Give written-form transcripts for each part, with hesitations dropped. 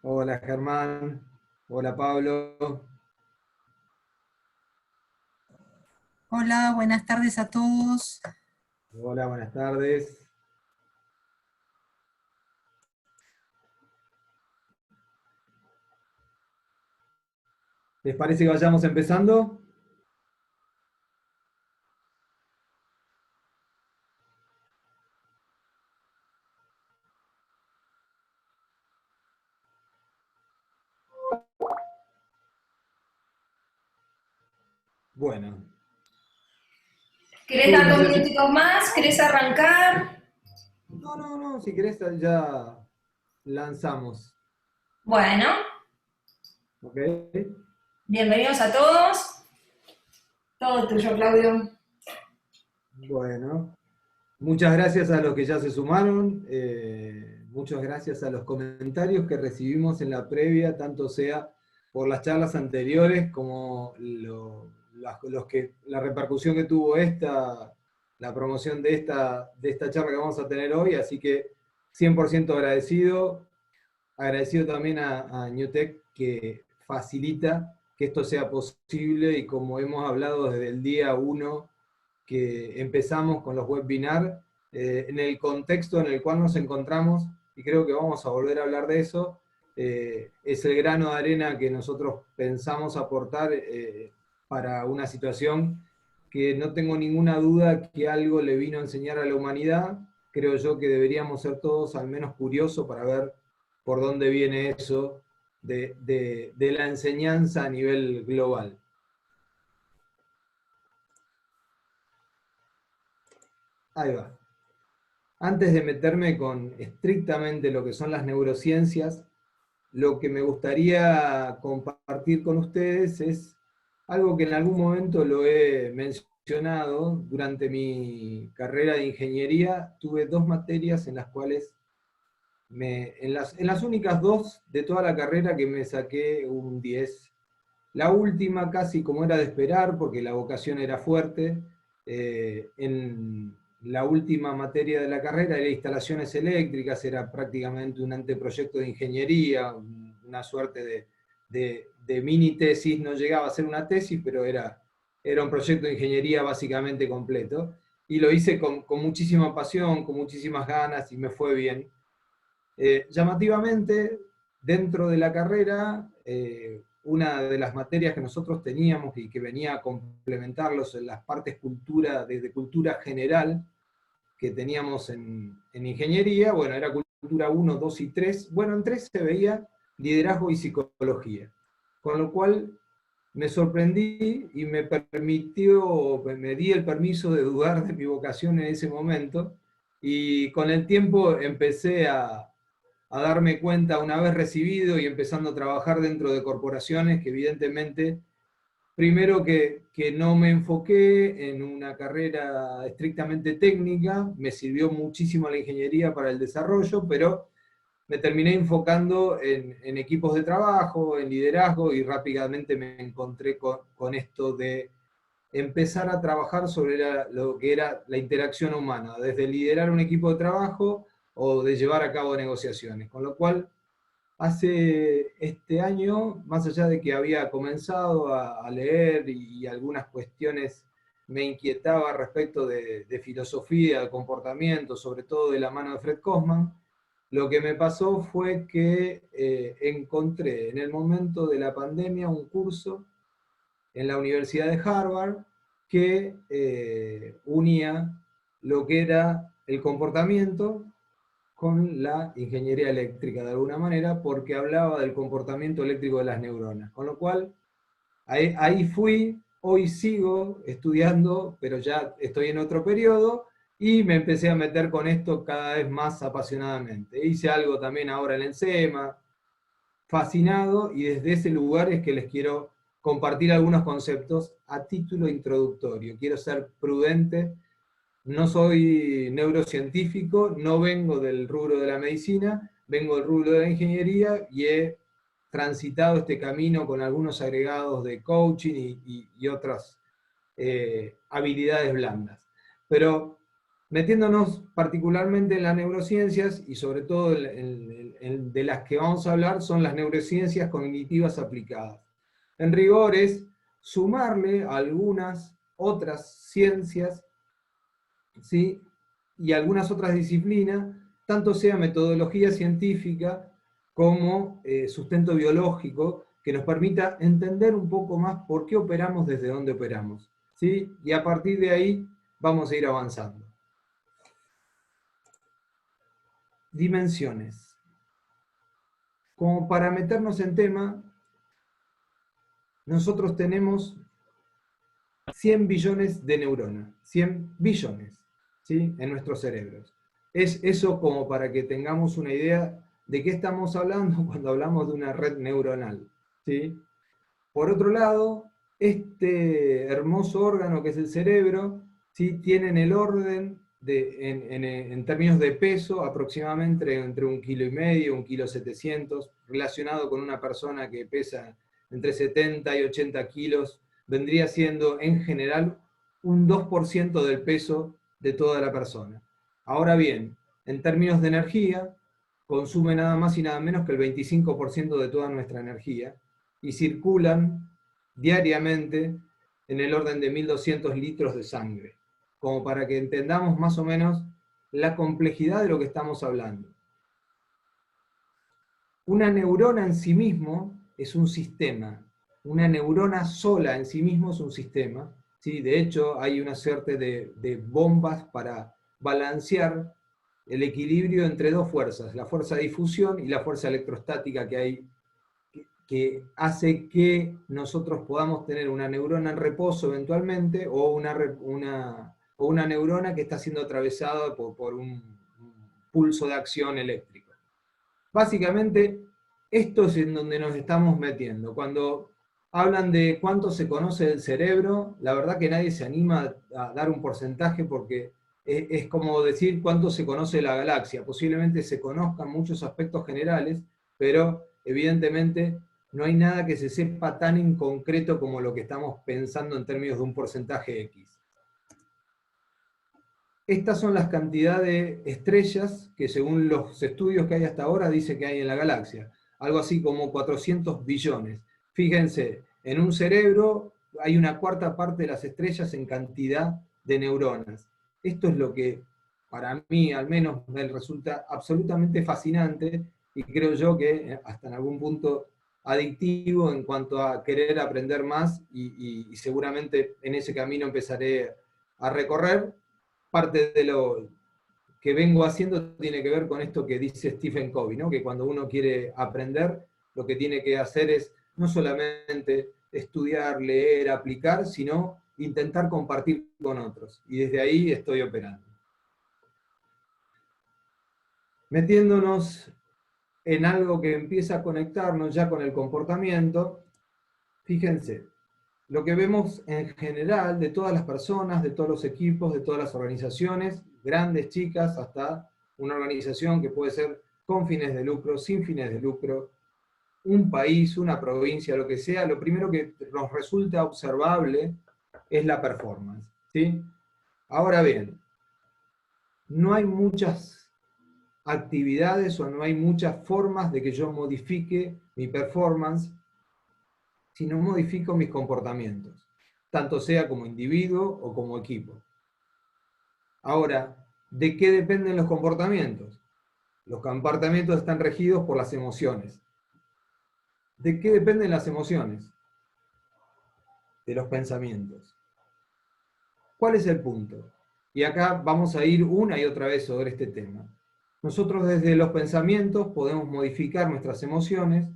Hola Germán, hola Pablo, Hola, buenas tardes a todos. hola, buenas tardes. ¿Les parece que vayamos empezando? Bueno, ¿Querés yo dar no dos sé si... minutitos más? ¿Querés arrancar? No, si querés ya lanzamos, Bueno, ¿ok? bienvenidos a todos. Todo tuyo, Claudio. Bueno, muchas gracias a los que ya se sumaron, muchas gracias a los comentarios que recibimos en la previa, tanto sea por las charlas anteriores como la repercusión que tuvo la promoción de esta charla que vamos a tener hoy, así que 100% agradecido, agradecido también a Newtek que facilita que esto sea posible y como hemos hablado desde el día uno que empezamos con los webinars, en el contexto en el cual nos encontramos, y creo que vamos a volver a hablar de eso, es el grano de arena que nosotros pensamos aportar para una situación que no tengo ninguna duda que algo le vino a enseñar a la humanidad. Creo yo que deberíamos ser todos al menos curiosos para ver por dónde viene eso de la enseñanza a nivel global. Ahí va. Antes de meterme con estrictamente lo que son las neurociencias, lo que me gustaría compartir con ustedes es algo que en algún momento lo he mencionado durante mi carrera de ingeniería. Tuve dos materias en las cuales, en las únicas dos de toda la carrera que me saqué un 10. La última casi como era de esperar, porque la vocación era fuerte. En la última materia de la carrera era instalaciones eléctricas, era prácticamente un anteproyecto de ingeniería, una suerte de mini tesis, no llegaba a ser una tesis, pero era un proyecto de ingeniería básicamente completo. Y lo hice con muchísima pasión, con muchísimas ganas y me fue bien. Llamativamente, dentro de la carrera, una de las materias que nosotros teníamos y que venía a complementarlos en las partes de cultura general que teníamos en ingeniería, bueno, era cultura uno 2 y 3. Bueno, en 3 se veía liderazgo y psicología. Con lo cual me sorprendí y me di el permiso de dudar de mi vocación en ese momento y con el tiempo empecé a darme cuenta una vez recibido y empezando a trabajar dentro de corporaciones que evidentemente, primero que no me enfoqué en una carrera estrictamente técnica, me sirvió muchísimo la ingeniería para el desarrollo, pero me terminé enfocando en equipos de trabajo, en liderazgo y rápidamente me encontré con esto de empezar a trabajar sobre lo que era la interacción humana, desde liderar un equipo de trabajo o de llevar a cabo negociaciones. Con lo cual, hace este año, más allá de que había comenzado a leer y algunas cuestiones me inquietaba respecto de filosofía, de comportamiento, sobre todo de la mano de Fred Kosman, lo que me pasó fue que encontré en el momento de la pandemia un curso en la Universidad de Harvard que unía lo que era el comportamiento con la ingeniería eléctrica de alguna manera, porque hablaba del comportamiento eléctrico de las neuronas. Con lo cual, ahí fui, hoy sigo estudiando, pero ya estoy en otro periodo, y me empecé a meter con esto cada vez más apasionadamente. Hice algo también ahora en el SEMA, fascinado, y desde ese lugar es que les quiero compartir algunos conceptos a título introductorio. Quiero ser prudente, no soy neurocientífico, no vengo del rubro de la medicina, vengo del rubro de la ingeniería y he transitado este camino con algunos agregados de coaching y otras habilidades blandas. Pero Metiéndonos particularmente en las neurociencias, y sobre todo de las que vamos a hablar, son las neurociencias cognitivas aplicadas. En rigor es sumarle a algunas otras ciencias, ¿sí? Y algunas otras disciplinas, tanto sea metodología científica como sustento biológico, que nos permita entender un poco más por qué operamos desde dónde operamos, ¿sí? Y a partir de ahí vamos a ir avanzando. Dimensiones. Como para meternos en tema, nosotros tenemos 100 billones de neuronas, 100 billones, ¿sí? En nuestros cerebros. Es eso como para que tengamos una idea de qué estamos hablando cuando hablamos de una red neuronal, ¿sí? Por otro lado, este hermoso órgano que es el cerebro, ¿sí? Tiene en el orden, en términos de peso, aproximadamente entre 1,5 kilos, 1,7 kilos, relacionado con una persona que pesa entre 70 y 80 kilos, vendría siendo en general un 2% del peso de toda la persona. Ahora bien, en términos de energía, consume nada más y nada menos que el 25% de toda nuestra energía, y circulan diariamente en el orden de 1.200 litros de sangre, como para que entendamos más o menos la complejidad de lo que estamos hablando. Una neurona en sí mismo es un sistema, una neurona sola en sí mismo es un sistema, ¿sí? De hecho hay una suerte de bombas para balancear el equilibrio entre dos fuerzas, la fuerza de difusión y la fuerza electrostática que hay, que hace que nosotros podamos tener una neurona en reposo eventualmente o una neurona que está siendo atravesada por un pulso de acción eléctrico. Básicamente, esto es en donde nos estamos metiendo. Cuando hablan de cuánto se conoce del cerebro, la verdad que nadie se anima a dar un porcentaje porque es como decir cuánto se conoce de la galaxia. Posiblemente se conozcan muchos aspectos generales, pero evidentemente no hay nada que se sepa tan en concreto como lo que estamos pensando en términos de un porcentaje X. Estas son las cantidades de estrellas que según los estudios que hay hasta ahora dice que hay en la galaxia. Algo así como 400 billones. Fíjense, en un cerebro hay una cuarta parte de las estrellas en cantidad de neuronas. Esto es lo que para mí al menos me resulta absolutamente fascinante y creo yo que hasta en algún punto adictivo en cuanto a querer aprender más y seguramente en ese camino empezaré a recorrer. Parte de lo que vengo haciendo tiene que ver con esto que dice Stephen Covey, ¿no? Que cuando uno quiere aprender, lo que tiene que hacer es no solamente estudiar, leer, aplicar, sino intentar compartir con otros. Y desde ahí estoy operando. Metiéndonos en algo que empieza a conectarnos ya con el comportamiento, fíjense, lo que vemos en general de todas las personas, de todos los equipos, de todas las organizaciones, grandes, chicas, hasta una organización que puede ser con fines de lucro, sin fines de lucro, un país, una provincia, lo que sea, lo primero que nos resulta observable es la performance, ¿sí? Ahora bien, no hay muchas actividades o no hay muchas formas de que yo modifique mi performance si no modifico mis comportamientos, tanto sea como individuo o como equipo. Ahora, ¿de qué dependen los comportamientos? Los comportamientos están regidos por las emociones. ¿De qué dependen las emociones? De los pensamientos. ¿Cuál es el punto? Y acá vamos a ir una y otra vez sobre este tema. Nosotros desde los pensamientos podemos modificar nuestras emociones,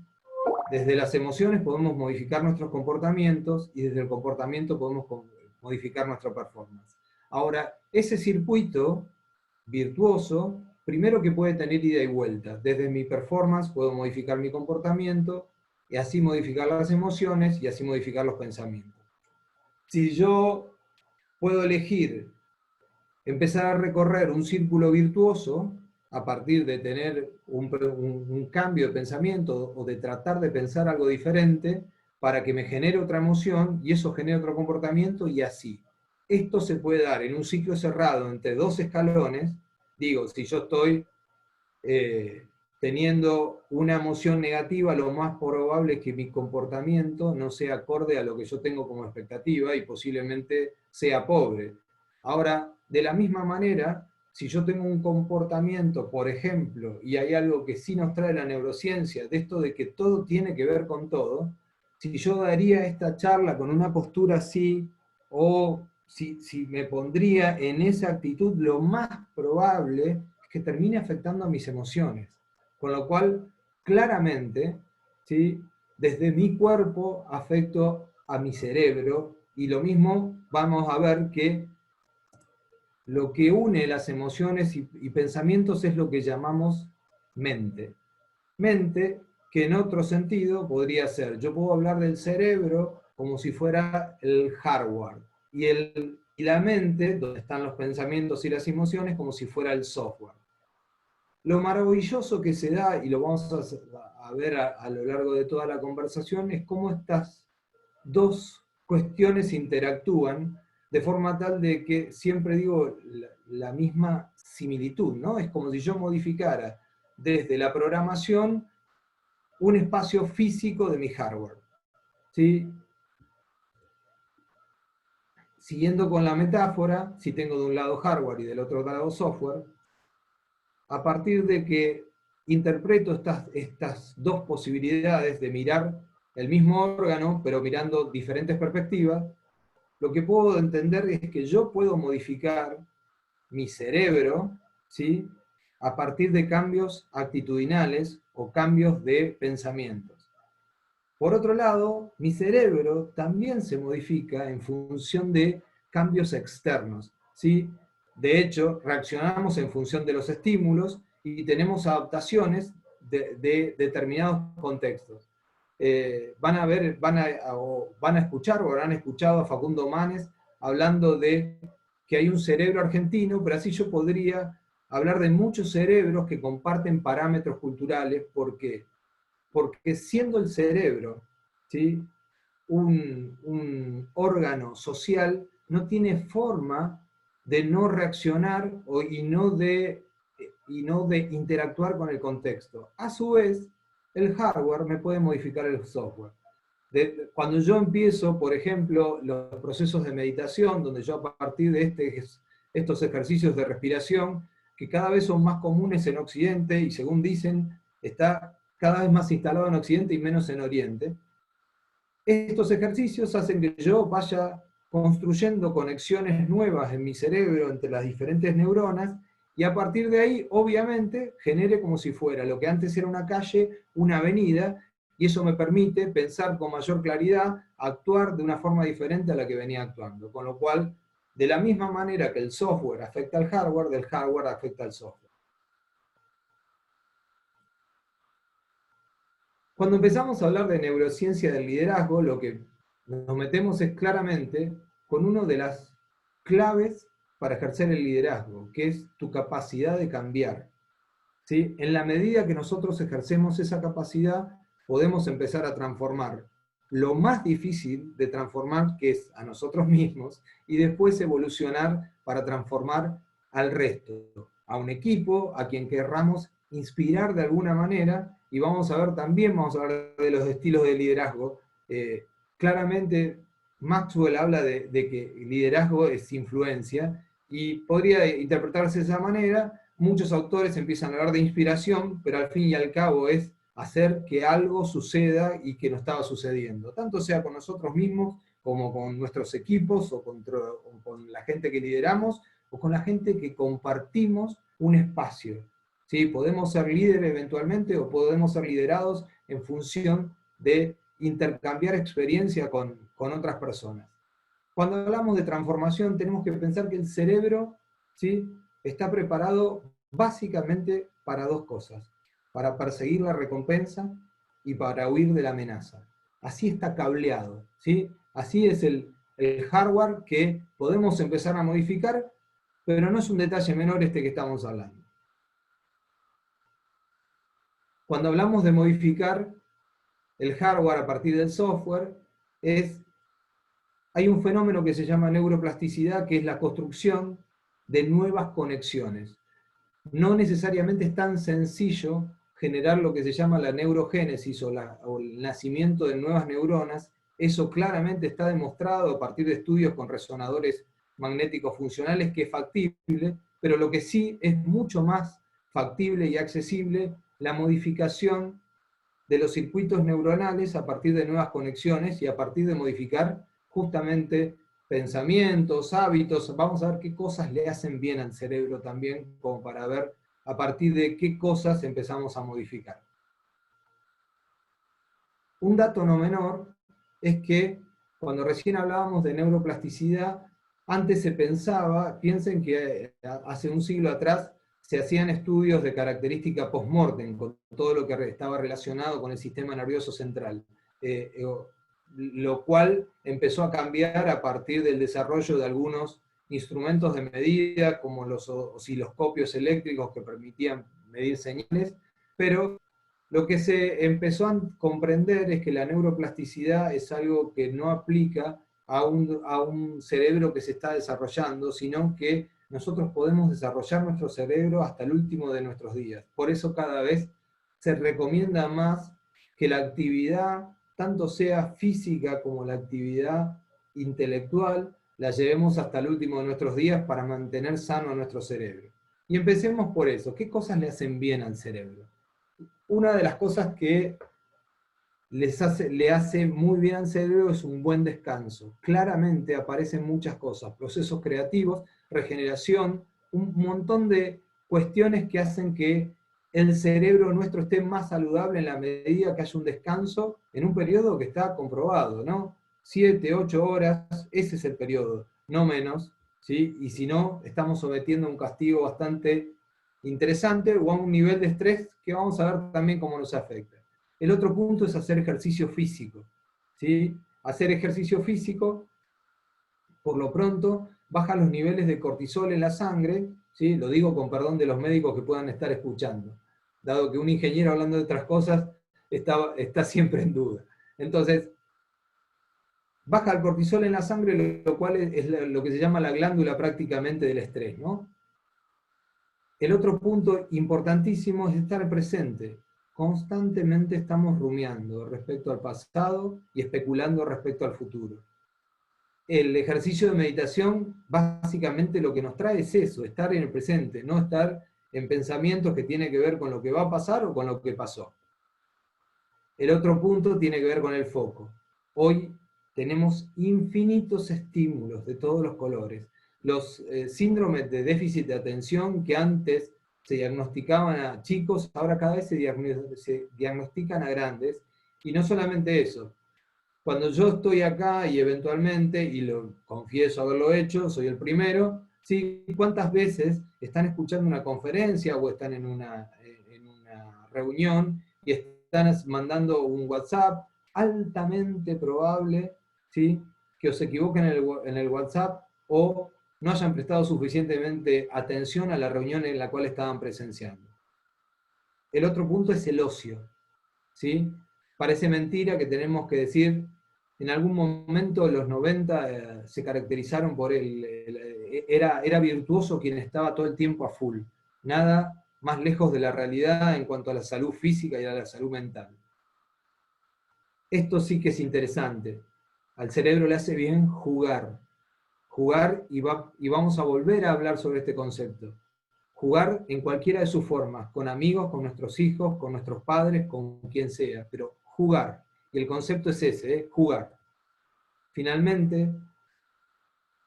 desde las emociones podemos modificar nuestros comportamientos y desde el comportamiento podemos modificar nuestra performance. Ahora, ese circuito virtuoso, primero que puede tener ida y vuelta. Desde mi performance puedo modificar mi comportamiento y así modificar las emociones y así modificar los pensamientos. Si yo puedo elegir empezar a recorrer un círculo virtuoso, a partir de tener un cambio de pensamiento o de tratar de pensar algo diferente para que me genere otra emoción y eso genere otro comportamiento y así. esto se puede dar en un ciclo cerrado entre dos escalones. Digo, si yo estoy teniendo una emoción negativa, lo más probable es que mi comportamiento no sea acorde a lo que yo tengo como expectativa y posiblemente sea pobre. Ahora, de la misma manera, si yo tengo un comportamiento, por ejemplo, y hay algo que sí nos trae la neurociencia, de esto de que todo tiene que ver con todo, si yo daría esta charla con una postura así, o si me pondría en esa actitud, lo más probable es que termine afectando a mis emociones. Con lo cual, claramente, ¿sí?, desde mi cuerpo afecto a mi cerebro, y lo mismo vamos a ver que lo que une las emociones y pensamientos es lo que llamamos mente. Mente que en otro sentido podría ser, yo puedo hablar del cerebro como si fuera el hardware, y la mente, donde están los pensamientos y las emociones, como si fuera el software. Lo maravilloso que se da, y lo vamos a ver a lo largo de toda la conversación, es cómo estas dos cuestiones interactúan de forma tal de que siempre digo la misma similitud, ¿no? Es como si yo modificara desde la programación un espacio físico de mi hardware, ¿sí? Siguiendo con la metáfora, si tengo de un lado hardware y del otro lado software, a partir de que interpreto estas dos posibilidades de mirar el mismo órgano, pero mirando diferentes perspectivas, lo que puedo entender es que yo puedo modificar mi cerebro, ¿sí?, a partir de cambios actitudinales o cambios de pensamientos. Por otro lado, mi cerebro también se modifica en función de cambios externos, ¿sí? De hecho, reaccionamos en función de los estímulos y tenemos adaptaciones de determinados contextos. Van a escuchar o habrán escuchado a Facundo Manes hablando de que hay un cerebro argentino, pero así yo podría hablar de muchos cerebros que comparten parámetros culturales. ¿Por qué? Porque siendo el cerebro, ¿sí?, un órgano social, no tiene forma de no reaccionar y no de interactuar con el contexto. A su vez, el hardware me puede modificar el software. Cuando yo empiezo, por ejemplo, los procesos de meditación, donde yo a partir de estos ejercicios de respiración, que cada vez son más comunes en Occidente, y según dicen, está cada vez más instalado en Occidente y menos en Oriente, estos ejercicios hacen que yo vaya construyendo conexiones nuevas en mi cerebro entre las diferentes neuronas, y a partir de ahí, obviamente, genere como si fuera lo que antes era una calle, una avenida, y eso me permite pensar con mayor claridad, actuar de una forma diferente a la que venía actuando. Con lo cual, de la misma manera que el software afecta al hardware, del hardware afecta al software. Cuando empezamos a hablar de neurociencia del liderazgo, lo que nos metemos es claramente con una de las claves para ejercer el liderazgo, que es tu capacidad de cambiar, ¿sí? En la medida que nosotros ejercemos esa capacidad, podemos empezar a transformar lo más difícil de transformar, que es a nosotros mismos, y después evolucionar para transformar al resto, a un equipo, a quien querramos inspirar de alguna manera. Y vamos a ver también, vamos a hablar de los estilos de liderazgo. Claramente, Maxwell habla de que liderazgo es influencia, y podría interpretarse de esa manera. Muchos autores empiezan a hablar de inspiración, pero al fin y al cabo es hacer que algo suceda y que no estaba sucediendo, tanto sea con nosotros mismos, como con nuestros equipos, o con la gente que lideramos, o con la gente que compartimos un espacio. ¿Sí? Podemos ser líderes eventualmente, o podemos ser liderados en función de intercambiar experiencia con otras personas. Cuando hablamos de transformación, tenemos que pensar que el cerebro, ¿sí?, está preparado básicamente para dos cosas: para perseguir la recompensa y para huir de la amenaza. Así está cableado, ¿sí? Así es el hardware que podemos empezar a modificar, pero no es un detalle menor este que estamos hablando. Cuando hablamos de modificar el hardware a partir del software, es hay un fenómeno que se llama neuroplasticidad, que es la construcción de nuevas conexiones. No necesariamente es tan sencillo generar lo que se llama la neurogénesis o el nacimiento de nuevas neuronas. Eso claramente está demostrado a partir de estudios con resonadores magnéticos funcionales que es factible, pero lo que sí es mucho más factible y accesible, la modificación de los circuitos neuronales a partir de nuevas conexiones y a partir de modificar justamente pensamientos, hábitos. Vamos a ver qué cosas le hacen bien al cerebro también, como para ver a partir de qué cosas empezamos a modificar. Un dato no menor es que cuando recién hablábamos de neuroplasticidad, antes se pensaba, piensen que hace un siglo atrás se hacían estudios de característica post-mortem, con todo lo que estaba relacionado con el sistema nervioso central, lo cual empezó a cambiar a partir del desarrollo de algunos instrumentos de medida, como los osciloscopios eléctricos que permitían medir señales, pero lo que se empezó a comprender es que la neuroplasticidad es algo que no aplica a un cerebro que se está desarrollando, sino que nosotros podemos desarrollar nuestro cerebro hasta el último de nuestros días. Por eso cada vez se recomienda más que la actividad, tanto sea física como la actividad intelectual, la llevemos hasta el último de nuestros días para mantener sano nuestro cerebro. Y empecemos por eso. ¿Qué cosas le hacen bien al cerebro? Una de las cosas que le hace muy bien al cerebro es un buen descanso. Claramente aparecen muchas cosas, procesos creativos, regeneración, un montón de cuestiones que hacen que el cerebro nuestro esté más saludable en la medida que haya un descanso en un periodo que está comprobado, ¿no? 7, 8 horas, ese es el periodo, no menos, ¿sí? Y si no, estamos sometiendo a un castigo bastante interesante o a un nivel de estrés que vamos a ver también cómo nos afecta. El otro punto es hacer ejercicio físico, ¿sí? Hacer ejercicio físico, por lo pronto, baja los niveles de cortisol en la sangre, ¿sí? Lo digo con perdón de los médicos que puedan estar escuchando, dado que un ingeniero hablando de otras cosas está siempre en duda. Entonces, baja el cortisol en la sangre, lo cual es lo que se llama la glándula prácticamente del estrés, ¿no? El otro punto importantísimo es estar presente. Constantemente estamos rumiando respecto al pasado y especulando respecto al futuro. El ejercicio de meditación básicamente lo que nos trae es eso, estar en el presente, no estar en pensamientos que tienen que ver con lo que va a pasar o con lo que pasó. El otro punto tiene que ver con el foco. Hoy tenemos infinitos estímulos de todos los colores. Los síndromes de déficit de atención que antes se diagnosticaban a chicos, ahora cada vez se diagnostican a grandes. Y no solamente eso. Cuando yo estoy acá y eventualmente, y lo confieso haberlo hecho, soy el primero, ¿sí? ¿Cuántas veces están escuchando una conferencia o están en una reunión y están mandando un WhatsApp? Altamente probable, ¿sí?, que os equivoquen en el WhatsApp o no hayan prestado suficientemente atención a la reunión en la cual estaban presenciando. El otro punto es el ocio, ¿sí? Parece mentira que tenemos que decir, en algún momento los 90 se caracterizaron por era virtuoso quien estaba todo el tiempo a full. Nada más lejos de la realidad en cuanto a la salud física y a la salud mental. Esto sí que es interesante. Al cerebro le hace bien jugar. Jugar, y vamos a volver a hablar sobre este concepto. Jugar en cualquiera de sus formas, con amigos, con nuestros hijos, con nuestros padres, con quien sea, pero jugar. Y el concepto es ese, jugar. Finalmente,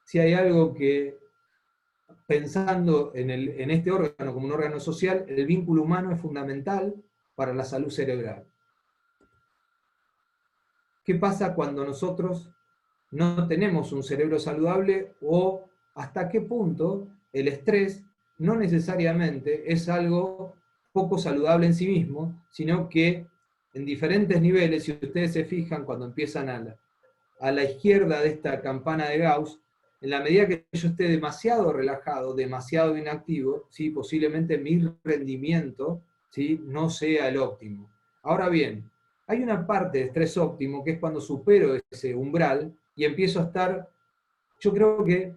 si hay algo que, pensando en este órgano como un órgano social, el vínculo humano es fundamental para la salud cerebral. ¿Qué pasa cuando nosotros no tenemos un cerebro saludable o hasta qué punto el estrés no necesariamente es algo poco saludable en sí mismo, sino que en diferentes niveles, si ustedes se fijan cuando empiezan a la izquierda de esta campana de Gauss, en la medida que yo esté demasiado relajado, demasiado inactivo, ¿sí?, posiblemente mi rendimiento, ¿sí?, no sea el óptimo. Ahora bien, hay una parte de estrés óptimo que es cuando supero ese umbral, y empiezo a estar, yo creo que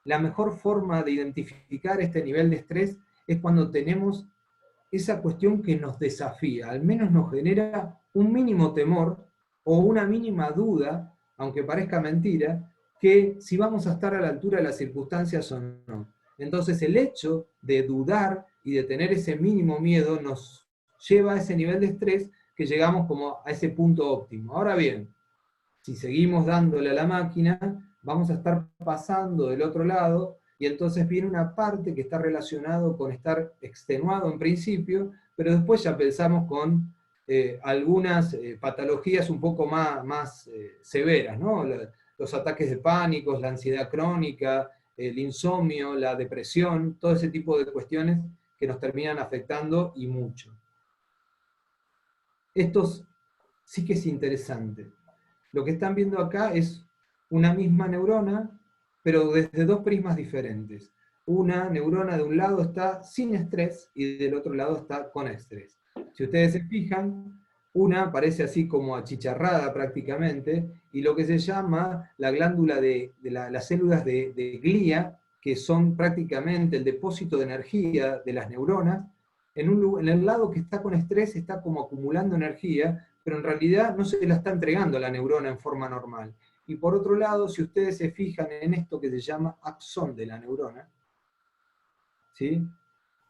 la mejor forma de identificar este nivel de estrés es cuando tenemos esa cuestión que nos desafía, al menos nos genera un mínimo temor o una mínima duda, aunque parezca mentira, que si vamos a estar a la altura de las circunstancias o no. Entonces el hecho de dudar y de tener ese mínimo miedo nos lleva a ese nivel de estrés que llegamos como a ese punto óptimo. Ahora bien, si seguimos dándole a la máquina, vamos a estar pasando del otro lado, y entonces viene una parte que está relacionado con estar extenuado en principio, pero después ya pensamos con algunas patologías un poco más severas, ¿no? Los ataques de pánico, la ansiedad crónica, el insomnio, la depresión, todo ese tipo de cuestiones que nos terminan afectando y mucho. Esto sí que es interesante. Lo que están viendo acá es una misma neurona, pero desde dos prismas diferentes. Una neurona de un lado está sin estrés y del otro lado está con estrés. Si ustedes se fijan, una parece así como achicharrada prácticamente, y lo que se llama la glándula las células de glía, que son prácticamente el depósito de energía de las neuronas, en el lado que está con estrés está como acumulando energía, pero en realidad no se la está entregando a la neurona en forma normal. Y por otro lado, si ustedes se fijan en esto que se llama axón de la neurona, ¿sí?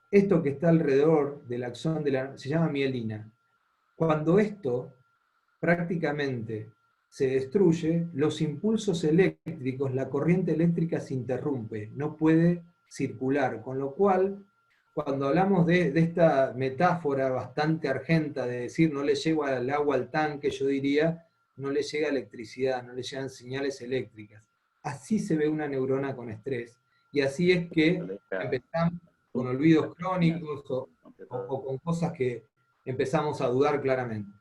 Esto que está alrededor del axón se llama mielina. Cuando esto prácticamente se destruye, los impulsos eléctricos, la corriente eléctrica se interrumpe, no puede circular, con lo cual, cuando hablamos de esta metáfora bastante argenta de decir no le llega el agua al tanque, yo diría, no le llega electricidad, no le llegan señales eléctricas. Así se ve una neurona con estrés, y así es que empezamos con olvidos crónicos o con cosas que empezamos a dudar claramente.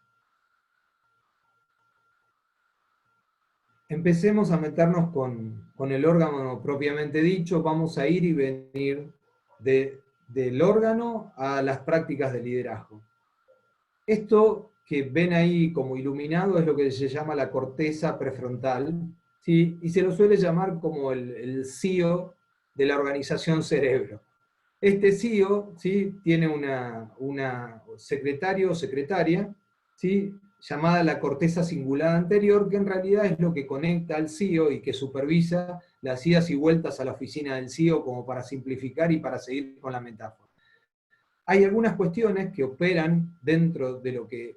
Empecemos a meternos con el órgano propiamente dicho, vamos a ir y venir del órgano a las prácticas de liderazgo. Esto que ven ahí como iluminado es lo que se llama la corteza prefrontal, ¿sí? Y se lo suele llamar como el CEO de la organización cerebro. Este CEO, ¿sí? Tiene una secretario o secretaria, ¿sí? Llamada la corteza cingulada anterior, que en realidad es lo que conecta al CEO y que supervisa las idas y vueltas a la oficina del CEO, como para simplificar y para seguir con la metáfora. Hay algunas cuestiones que operan dentro de lo que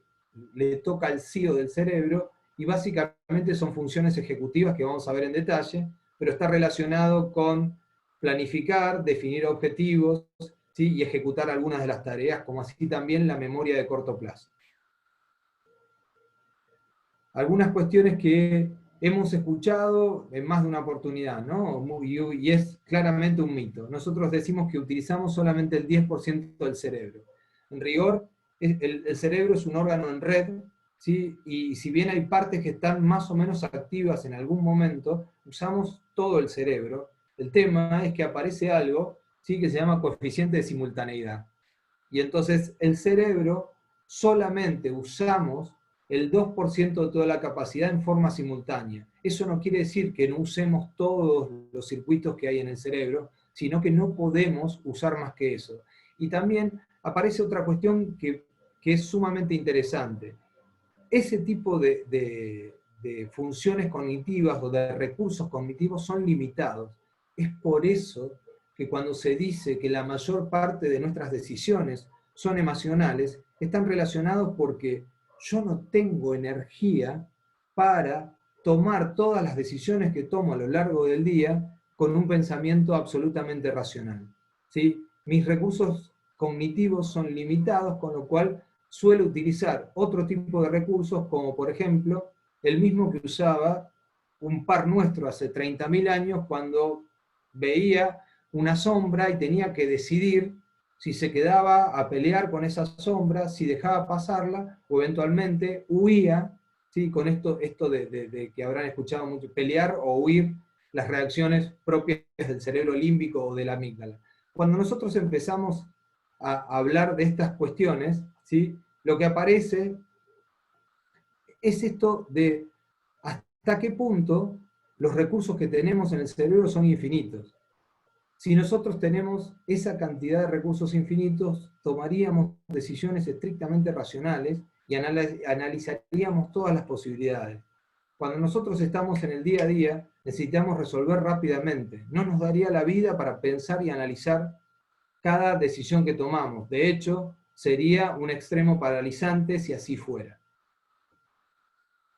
le toca al CEO del cerebro, y básicamente son funciones ejecutivas que vamos a ver en detalle, pero está relacionado con planificar, definir objetivos, ¿sí? Y ejecutar algunas de las tareas, como así también la memoria de corto plazo. Algunas cuestiones que hemos escuchado en más de una oportunidad, ¿no? Y es claramente un mito. Nosotros decimos que utilizamos solamente el 10% del cerebro. En rigor, el cerebro es un órgano en red, ¿sí? Y si bien hay partes que están más o menos activas en algún momento, usamos todo el cerebro. El tema es que aparece algo, ¿sí? Que se llama coeficiente de simultaneidad. Y entonces el cerebro solamente usamos el 2% de toda la capacidad en forma simultánea. Eso no quiere decir que no usemos todos los circuitos que hay en el cerebro, sino que no podemos usar más que eso. Y también aparece otra cuestión que es sumamente interesante. Ese tipo de funciones cognitivas o de recursos cognitivos son limitados. Es por eso que cuando se dice que la mayor parte de nuestras decisiones son emocionales, están relacionados porque yo no tengo energía para tomar todas las decisiones que tomo a lo largo del día con un pensamiento absolutamente racional. ¿Sí? Mis recursos cognitivos son limitados, con lo cual suele utilizar otro tipo de recursos, como por ejemplo el mismo que usaba un par nuestro hace 30.000 años cuando veía una sombra y tenía que decidir si se quedaba a pelear con esa sombra, si dejaba pasarla o eventualmente huía, ¿sí? Con esto de que habrán escuchado mucho, pelear o huir, las reacciones propias del cerebro límbico o de la amígdala. Cuando nosotros empezamos a hablar de estas cuestiones, ¿sí? Lo que aparece es esto de hasta qué punto los recursos que tenemos en el cerebro son infinitos. Si nosotros tenemos esa cantidad de recursos infinitos, tomaríamos decisiones estrictamente racionales y analizaríamos todas las posibilidades. Cuando nosotros estamos en el día a día, necesitamos resolver rápidamente. No nos daría la vida para pensar y analizar cada decisión que tomamos. De hecho, sería un extremo paralizante si así fuera.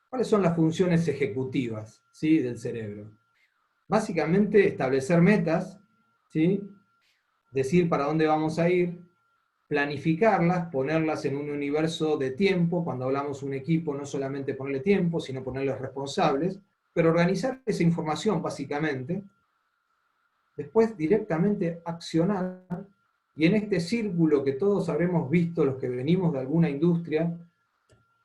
¿Cuáles son las funciones ejecutivas, ¿sí?, del cerebro? Básicamente, establecer metas, ¿sí?, decir para dónde vamos a ir, planificarlas, ponerlas en un universo de tiempo. Cuando hablamos de un equipo, no solamente ponerle tiempo, sino ponerles responsables, pero organizar esa información básicamente. Después directamente accionar, y en este círculo que todos habremos visto los que venimos de alguna industria,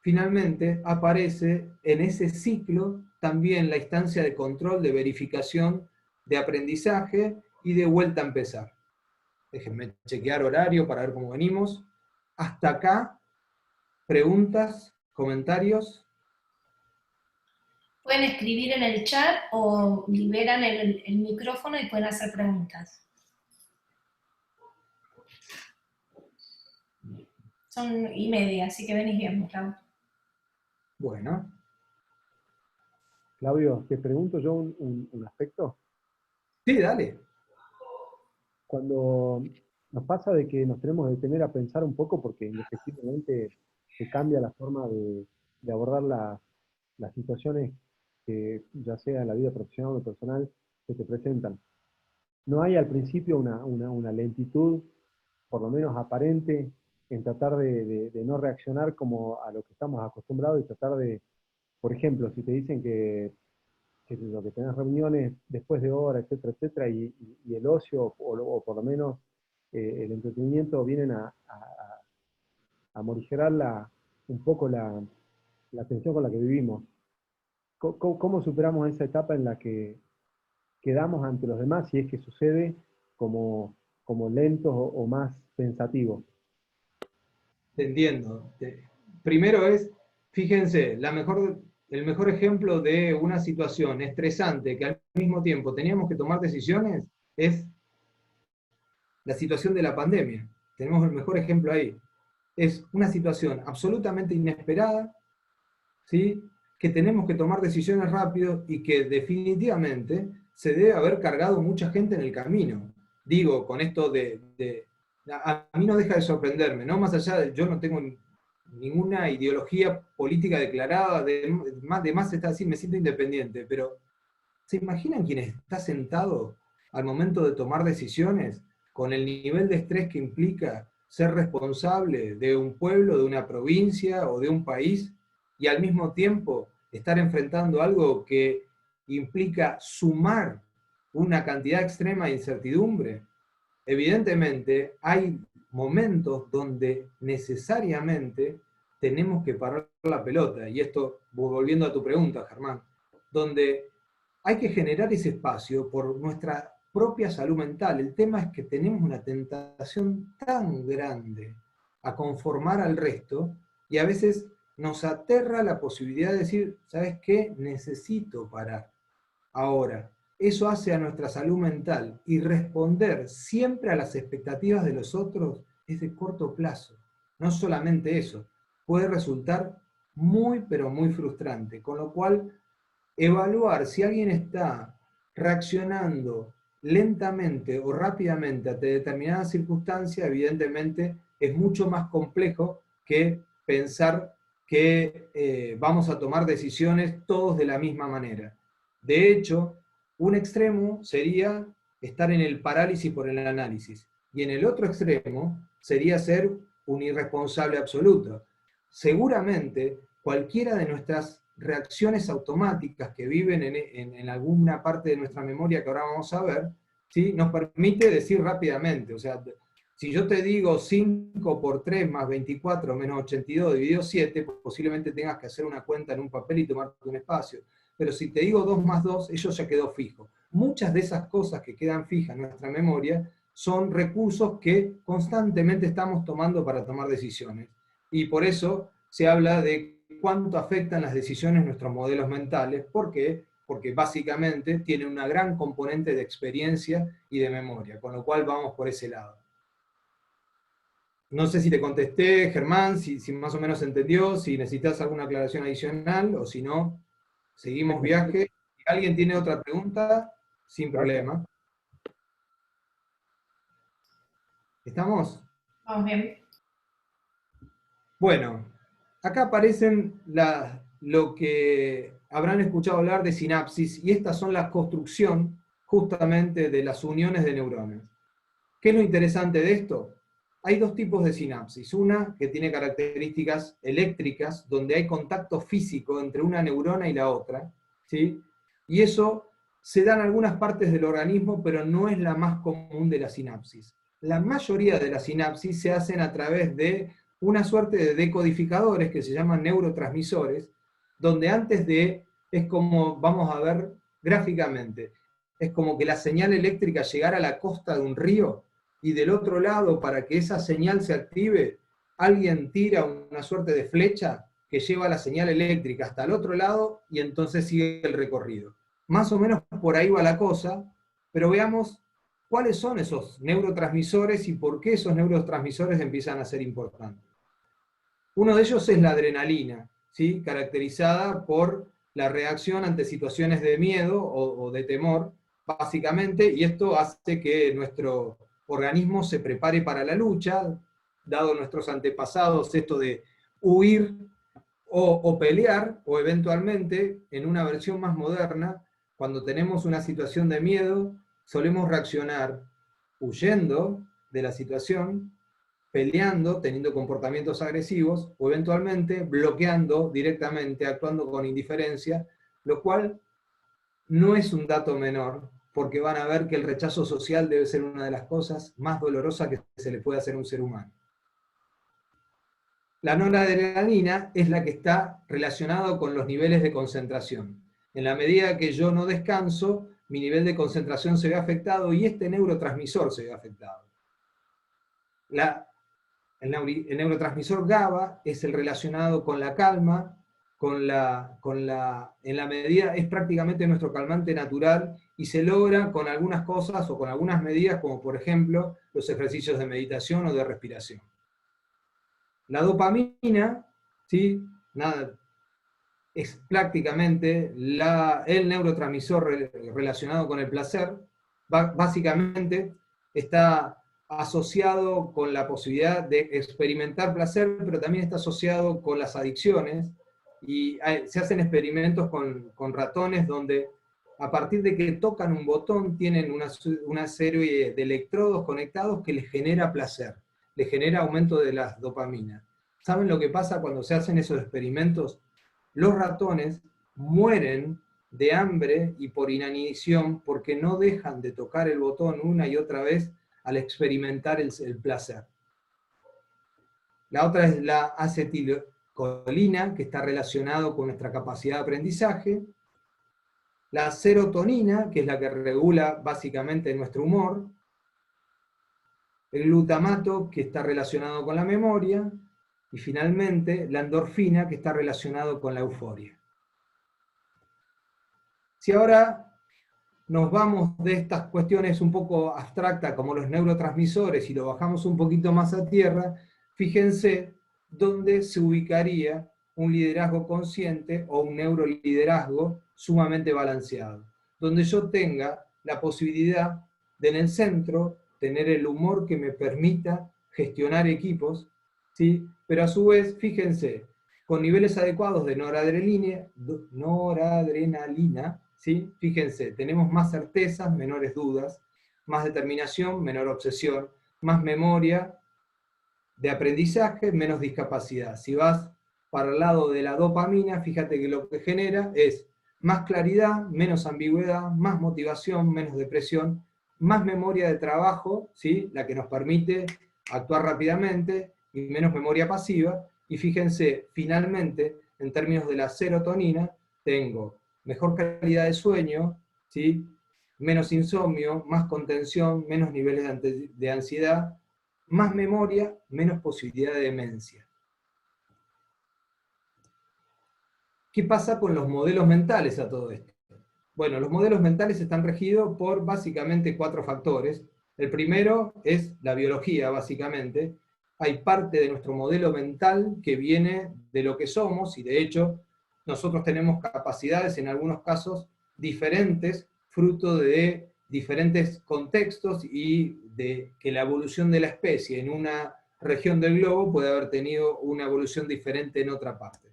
finalmente aparece en ese ciclo también la instancia de control, de verificación, de aprendizaje y de vuelta a empezar. Déjenme chequear horario para ver cómo venimos. Hasta acá, preguntas, comentarios. Pueden escribir en el chat o liberan el micrófono y pueden hacer preguntas. Son 1:30, así que venís bien, Claudio. Bueno. Claudio, te pregunto yo un aspecto. Sí, dale. Cuando nos pasa de que nos tenemos que detener a pensar un poco porque efectivamente se cambia la forma de abordar las situaciones que ya sea en la vida profesional o personal que te presentan. ¿No hay al principio una lentitud, por lo menos aparente, en tratar de no reaccionar como a lo que estamos acostumbrados y tratar de, por ejemplo, si te dicen que lo que tenés reuniones después de hora, etcétera, etcétera, y el ocio, o por lo menos el entretenimiento, vienen a morigerar un poco la tensión con la que vivimos? ¿Cómo superamos esa etapa en la que quedamos ante los demás, si es que sucede, como lentos o más pensativos? Te entiendo. Primero es, fíjense, el mejor ejemplo de una situación estresante que al mismo tiempo teníamos que tomar decisiones es la situación de la pandemia. Tenemos el mejor ejemplo ahí. Es una situación absolutamente inesperada, ¿sí?, que tenemos que tomar decisiones rápido y que definitivamente se debe haber cargado mucha gente en el camino. Digo, con esto a mí no deja de sorprenderme, ¿no? Más allá de, yo no tengo ninguna ideología política declarada, de más está así, me siento independiente, pero ¿se imaginan quién está sentado al momento de tomar decisiones con el nivel de estrés que implica ser responsable de un pueblo, de una provincia o de un país, y al mismo tiempo estar enfrentando algo que implica sumar una cantidad extrema de incertidumbre? Evidentemente hay momentos donde necesariamente tenemos que parar la pelota, y esto, volviendo a tu pregunta, Germán, donde hay que generar ese espacio por nuestra propia salud mental. El tema es que tenemos una tentación tan grande a conformar al resto, y a veces nos aterra la posibilidad de decir, ¿sabes qué? Necesito parar. Ahora, eso hace a nuestra salud mental, y responder siempre a las expectativas de los otros es de corto plazo. No solamente eso, puede resultar muy, pero muy frustrante. Con lo cual, evaluar si alguien está reaccionando lentamente o rápidamente ante determinada circunstancia, evidentemente es mucho más complejo que pensar que vamos a tomar decisiones todos de la misma manera. De hecho, un extremo sería estar en el parálisis por el análisis, y en el otro extremo sería ser un irresponsable absoluto. Seguramente cualquiera de nuestras reacciones automáticas que viven en alguna parte de nuestra memoria que ahora vamos a ver, ¿sí?, nos permite decir rápidamente, o sea, si yo te digo 5 por 3 más 24 menos 82 dividido 7, posiblemente tengas que hacer una cuenta en un papel y tomarte un espacio. Pero si te digo 2 más 2, eso ya quedó fijo. Muchas de esas cosas que quedan fijas en nuestra memoria son recursos que constantemente estamos tomando para tomar decisiones. Y por eso se habla de cuánto afectan las decisiones nuestros modelos mentales, porque porque básicamente tiene una gran componente de experiencia y de memoria, con lo cual vamos por ese lado. No sé si te contesté, Germán, si más o menos entendió, si necesitas alguna aclaración adicional, o si no, seguimos viaje. Si alguien tiene otra pregunta, sin problema. ¿Estamos? Vamos bien. Bueno, acá aparecen lo que habrán escuchado hablar de sinapsis, y estas son la construcción justamente de las uniones de neuronas. ¿Qué es lo interesante de esto? Hay dos tipos de sinapsis. Una que tiene características eléctricas, donde hay contacto físico entre una neurona y la otra, ¿sí? Y eso se da en algunas partes del organismo, pero no es la más común de la sinapsis. La mayoría de las sinapsis se hacen a través de una suerte de decodificadores que se llaman neurotransmisores, donde es como, vamos a ver gráficamente, es como que la señal eléctrica llegara a la costa de un río, y del otro lado, para que esa señal se active, alguien tira una suerte de flecha que lleva la señal eléctrica hasta el otro lado, y entonces sigue el recorrido. Más o menos por ahí va la cosa, pero veamos cuáles son esos neurotransmisores y por qué esos neurotransmisores empiezan a ser importantes. Uno de ellos es la adrenalina, ¿sí? Caracterizada por la reacción ante situaciones de miedo o de temor, básicamente, y esto hace que nuestro organismo se prepare para la lucha, dado nuestros antepasados, esto de huir o pelear, o eventualmente, en una versión más moderna, cuando tenemos una situación de miedo, solemos reaccionar huyendo de la situación, peleando, teniendo comportamientos agresivos, o eventualmente bloqueando directamente, actuando con indiferencia, lo cual no es un dato menor, porque van a ver que el rechazo social debe ser una de las cosas más dolorosas que se le puede hacer a un ser humano. La noradrenalina es la que está relacionada con los niveles de concentración. En la medida que yo no descanso, mi nivel de concentración se ve afectado y este neurotransmisor se ve afectado. El neurotransmisor GABA es el relacionado con la calma, en la medida, es prácticamente nuestro calmante natural, y se logra con algunas cosas o con algunas medidas, como por ejemplo los ejercicios de meditación o de respiración. La dopamina, ¿sí? Es prácticamente el neurotransmisor relacionado con el placer. Básicamente está asociado con la posibilidad de experimentar placer, pero también está asociado con las adicciones, y se hacen experimentos con ratones donde a partir de que tocan un botón tienen una serie de electrodos conectados que les genera placer, les genera aumento de las dopaminas. ¿Saben lo que pasa cuando se hacen esos experimentos? Los ratones mueren de hambre y por inanición porque no dejan de tocar el botón una y otra vez al experimentar el placer. La otra es la acetilcolina, que está relacionado con nuestra capacidad de aprendizaje. La serotonina, que es la que regula básicamente nuestro humor. El glutamato, que está relacionado con la memoria. Y finalmente, la endorfina, que está relacionado con la euforia. Si ahora nos vamos de estas cuestiones un poco abstractas como los neurotransmisores y lo bajamos un poquito más a tierra, fíjense dónde se ubicaría un liderazgo consciente o un neuroliderazgo sumamente balanceado, donde yo tenga la posibilidad de en el centro tener el humor que me permita gestionar equipos, ¿sí? Pero a su vez, fíjense, con niveles adecuados de noradrenalina, ¿sí? Fíjense, tenemos más certezas, menores dudas, más determinación, menor obsesión, más memoria de aprendizaje, menos discapacidad. Si vas para el lado de la dopamina, fíjate que lo que genera es más claridad, menos ambigüedad, más motivación, menos depresión, más memoria de trabajo, ¿sí? La que nos permite actuar rápidamente, y menos memoria pasiva. Y fíjense, finalmente, en términos de la serotonina, tengo mejor calidad de sueño, ¿sí? Menos insomnio, más contención, menos niveles de ansiedad, más memoria, menos posibilidad de demencia. ¿Qué pasa con los modelos mentales a todo esto? Bueno, los modelos mentales están regidos por básicamente 4 factores. El primero es la biología, básicamente. Hay parte de nuestro modelo mental que viene de lo que somos, y de hecho nosotros tenemos capacidades en algunos casos diferentes, fruto de diferentes contextos y de que la evolución de la especie en una región del globo puede haber tenido una evolución diferente en otra parte.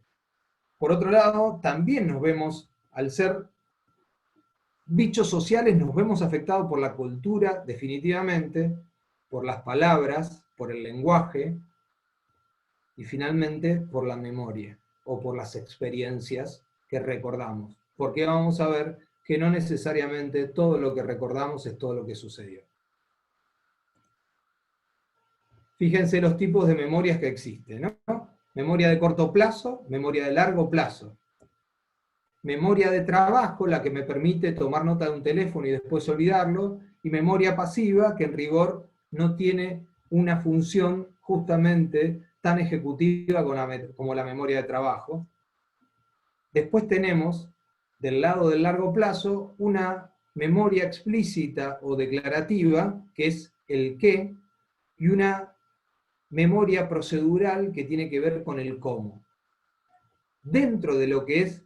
Por otro lado, también nos vemos, al ser bichos sociales, nos vemos afectados por la cultura, definitivamente, por las palabras, por el lenguaje, y finalmente por la memoria, o por las experiencias que recordamos. Porque vamos a ver que no necesariamente todo lo que recordamos es todo lo que sucedió. Fíjense los tipos de memorias que existen, ¿no? Memoria de corto plazo, memoria de largo plazo. Memoria de trabajo, la que me permite tomar nota de un teléfono y después olvidarlo, y memoria pasiva, que en rigor no tiene una función justamente tan ejecutiva como la memoria de trabajo. Después tenemos, del lado del largo plazo, una memoria explícita o declarativa, que es el qué, y una memoria procedural que tiene que ver con el cómo. Dentro de lo que es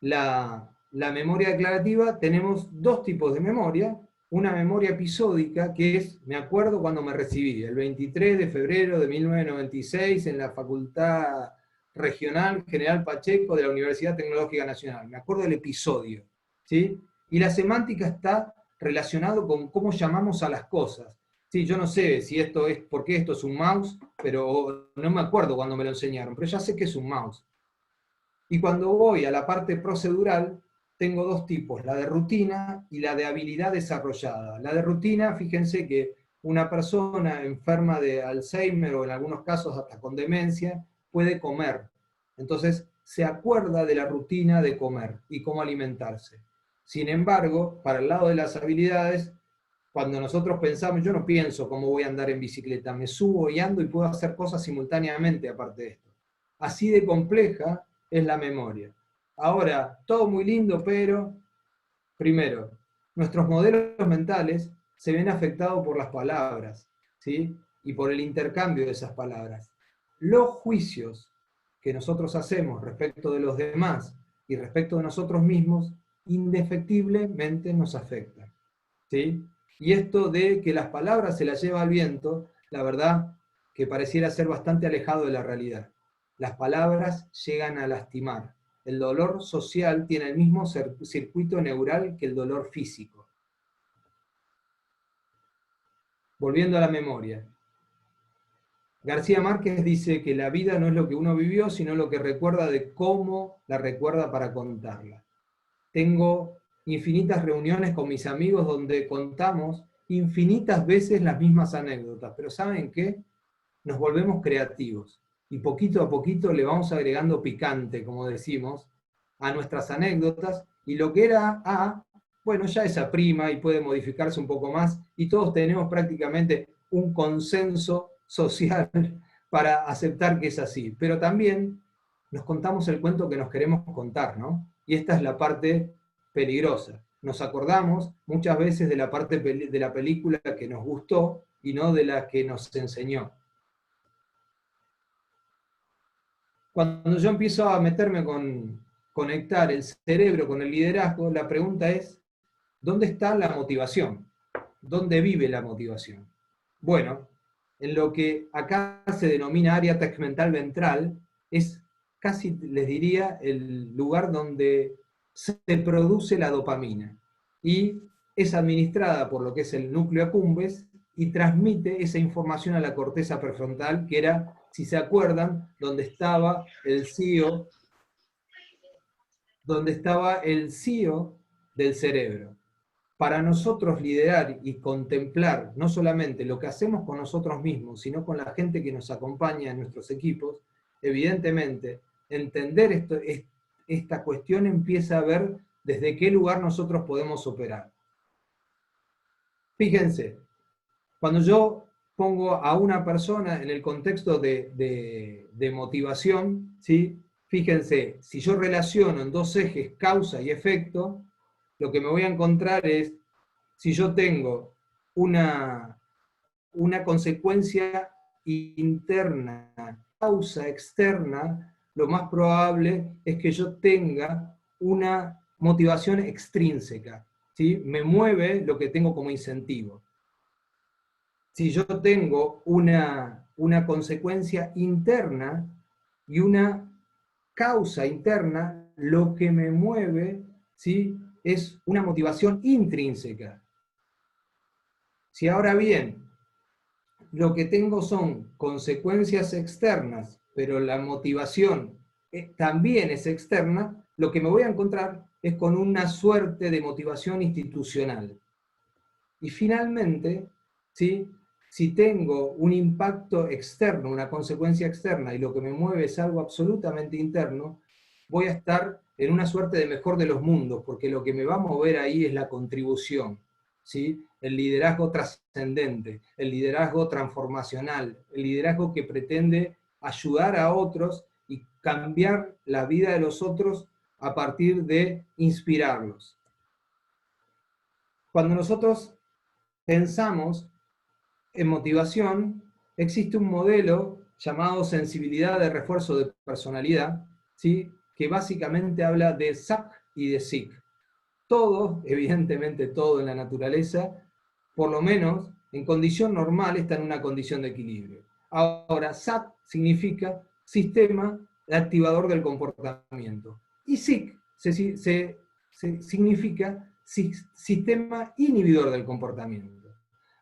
la memoria declarativa tenemos 2 tipos de memoria. Una memoria episódica, que es, me acuerdo cuando me recibí, el 23 de febrero de 1996 en la Facultad Regional General Pacheco de la Universidad Tecnológica Nacional. Me acuerdo del episodio, ¿sí? Y la semántica está relacionado con cómo llamamos a las cosas. Sí, yo no sé si esto es, por qué esto es un mouse, pero no me acuerdo cuando me lo enseñaron, pero ya sé que es un mouse. Y cuando voy a la parte procedural, tengo 2 tipos, la de rutina y la de habilidad desarrollada. La de rutina, fíjense que una persona enferma de Alzheimer, o en algunos casos hasta con demencia, puede comer. Entonces, se acuerda de la rutina de comer y cómo alimentarse. Sin embargo, para el lado de las habilidades, cuando nosotros pensamos, yo no pienso cómo voy a andar en bicicleta, me subo y ando y puedo hacer cosas simultáneamente aparte de esto. Así de compleja es la memoria. Ahora, todo muy lindo, pero, primero, nuestros modelos mentales se ven afectados por las palabras, ¿sí? Y por el intercambio de esas palabras. Los juicios que nosotros hacemos respecto de los demás y respecto de nosotros mismos, indefectiblemente nos afectan, ¿sí? Y esto de que las palabras se las lleva al viento, la verdad que pareciera ser bastante alejado de la realidad. Las palabras llegan a lastimar. El dolor social tiene el mismo circuito neural que el dolor físico. Volviendo a la memoria. García Márquez dice que la vida no es lo que uno vivió, sino lo que recuerda de cómo la recuerda para contarla. Tengo infinitas reuniones con mis amigos donde contamos infinitas veces las mismas anécdotas, pero ¿saben qué? Nos volvemos creativos y poquito a poquito le vamos agregando picante, como decimos, a nuestras anécdotas, y lo que era A, bueno, ya es A' y puede modificarse un poco más, y todos tenemos prácticamente un consenso social para aceptar que es así, pero también nos contamos el cuento que nos queremos contar, ¿no? Y esta es la parte peligrosa. Nos acordamos muchas veces de la parte de la película que nos gustó y no de la que nos enseñó. Cuando yo empiezo a meterme con conectar el cerebro con el liderazgo, la pregunta es, ¿dónde está la motivación? ¿Dónde vive la motivación? Bueno, en lo que acá se denomina área tegmental ventral, es casi, les diría, el lugar donde se produce la dopamina. Y es administrada por lo que es el núcleo accumbens y transmite esa información a la corteza prefrontal, que era, si se acuerdan, donde estaba el CEO del cerebro. Para nosotros liderar y contemplar no solamente lo que hacemos con nosotros mismos, sino con la gente que nos acompaña en nuestros equipos, evidentemente, entender esta cuestión empieza a ver desde qué lugar nosotros podemos operar. Fíjense, cuando yo pongo a una persona en el contexto de motivación, ¿sí? Fíjense, si yo relaciono en 2 ejes causa y efecto, lo que me voy a encontrar es, si yo tengo una consecuencia interna, causa externa, lo más probable es que yo tenga una motivación extrínseca, ¿sí? Me mueve lo que tengo como incentivo. Si yo tengo una consecuencia interna y una causa interna, lo que me mueve, ¿sí?, es una motivación intrínseca. Si ahora bien, lo que tengo son consecuencias externas, pero la motivación también es externa, lo que me voy a encontrar es con una suerte de motivación institucional. Y finalmente, ¿sí?, si tengo un impacto externo, una consecuencia externa, y lo que me mueve es algo absolutamente interno, voy a estar en una suerte de mejor de los mundos, porque lo que me va a mover ahí es la contribución, ¿sí?, el liderazgo trascendente, el liderazgo transformacional, el liderazgo que pretende ayudar a otros y cambiar la vida de los otros a partir de inspirarlos. Cuando nosotros pensamos en motivación, existe un modelo llamado sensibilidad de refuerzo de personalidad, ¿sí?, que básicamente habla de SAC y de SIC. Todo, evidentemente todo en la naturaleza, por lo menos en condición normal, está en una condición de equilibrio. Ahora, SAC significa sistema activador del comportamiento. Y SIC significa sistema inhibidor del comportamiento.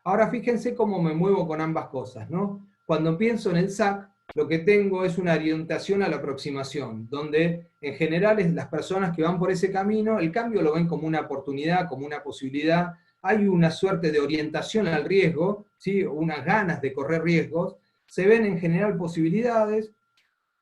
Ahora fíjense cómo me muevo con ambas cosas, ¿no? Cuando pienso en el SAC, lo que tengo es una orientación a la aproximación, donde en general las personas que van por ese camino, el cambio lo ven como una oportunidad, como una posibilidad, hay una suerte de orientación al riesgo, ¿sí?, unas ganas de correr riesgos, se ven en general posibilidades,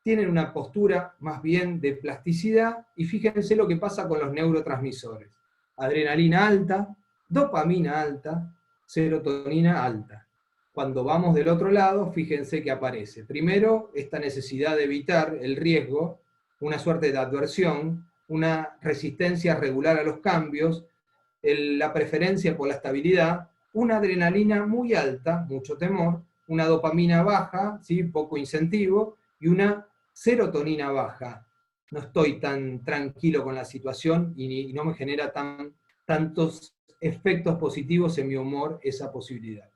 tienen una postura más bien de plasticidad, y fíjense lo que pasa con los neurotransmisores. Adrenalina alta, dopamina alta, serotonina alta. Cuando vamos del otro lado, fíjense que aparece. Primero, esta necesidad de evitar el riesgo, una suerte de adversión, una resistencia regular a los cambios, la preferencia por la estabilidad, una adrenalina muy alta, mucho temor, una dopamina baja, ¿sí?, poco incentivo, y una serotonina baja. No estoy tan tranquilo con la situación y no me genera tantos efectos positivos en mi humor esa posibilidad.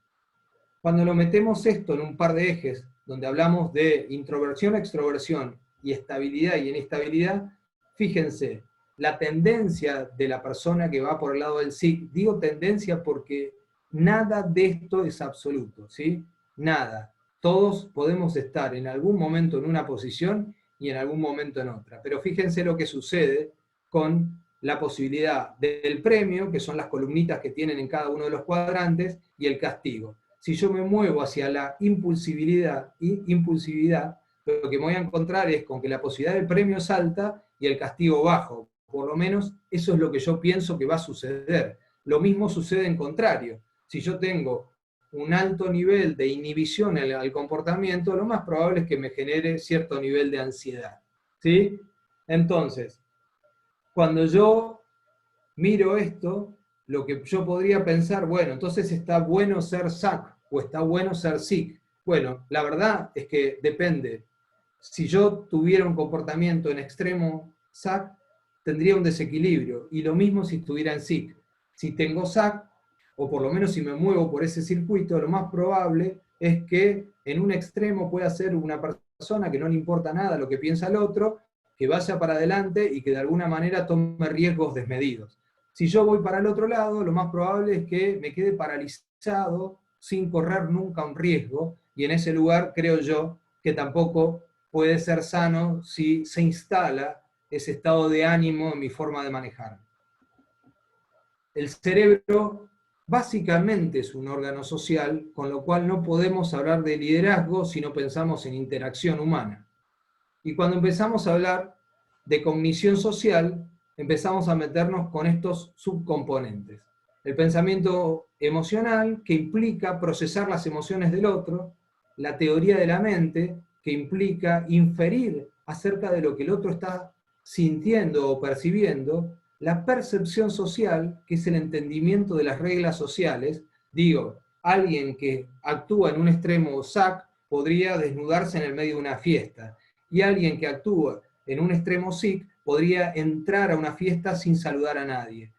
Cuando lo metemos esto en un par de ejes, donde hablamos de introversión, extroversión y estabilidad y inestabilidad, fíjense, la tendencia de la persona que va por el lado del SIC, digo tendencia porque nada de esto es absoluto, ¿sí? Nada. Todos podemos estar en algún momento en una posición y en algún momento en otra. Pero fíjense lo que sucede con la posibilidad del premio, que son las columnitas que tienen en cada uno de los cuadrantes, y el castigo. Si yo me muevo hacia la impulsividad, lo que me voy a encontrar es con que la posibilidad del premio es alta y el castigo bajo. Por lo menos eso es lo que yo pienso que va a suceder. Lo mismo sucede en contrario. Si yo tengo un alto nivel de inhibición al comportamiento, lo más probable es que me genere cierto nivel de ansiedad, ¿sí? Entonces, cuando yo miro esto, lo que yo podría pensar, bueno, entonces está bueno ser SAC o está bueno ser SIC. Bueno, la verdad es que depende. Si yo tuviera un comportamiento en extremo SAC, tendría un desequilibrio. Y lo mismo si estuviera en SIC. Si tengo SAC, o por lo menos si me muevo por ese circuito, lo más probable es que en un extremo pueda ser una persona que no le importa nada lo que piensa el otro, que vaya para adelante y que de alguna manera tome riesgos desmedidos. Si yo voy para el otro lado, lo más probable es que me quede paralizado sin correr nunca un riesgo, y en ese lugar creo yo que tampoco puede ser sano si se instala ese estado de ánimo en mi forma de manejar. El cerebro básicamente es un órgano social, con lo cual no podemos hablar de liderazgo si no pensamos en interacción humana. Y cuando empezamos a hablar de cognición social, empezamos a meternos con estos subcomponentes. El pensamiento emocional, que implica procesar las emociones del otro, la teoría de la mente, que implica inferir acerca de lo que el otro está sintiendo o percibiendo, la percepción social, que es el entendimiento de las reglas sociales. Digo, alguien que actúa en un extremo SAC podría desnudarse en el medio de una fiesta, y alguien que actúa en un extremo SIC podría entrar a una fiesta sin saludar a nadie.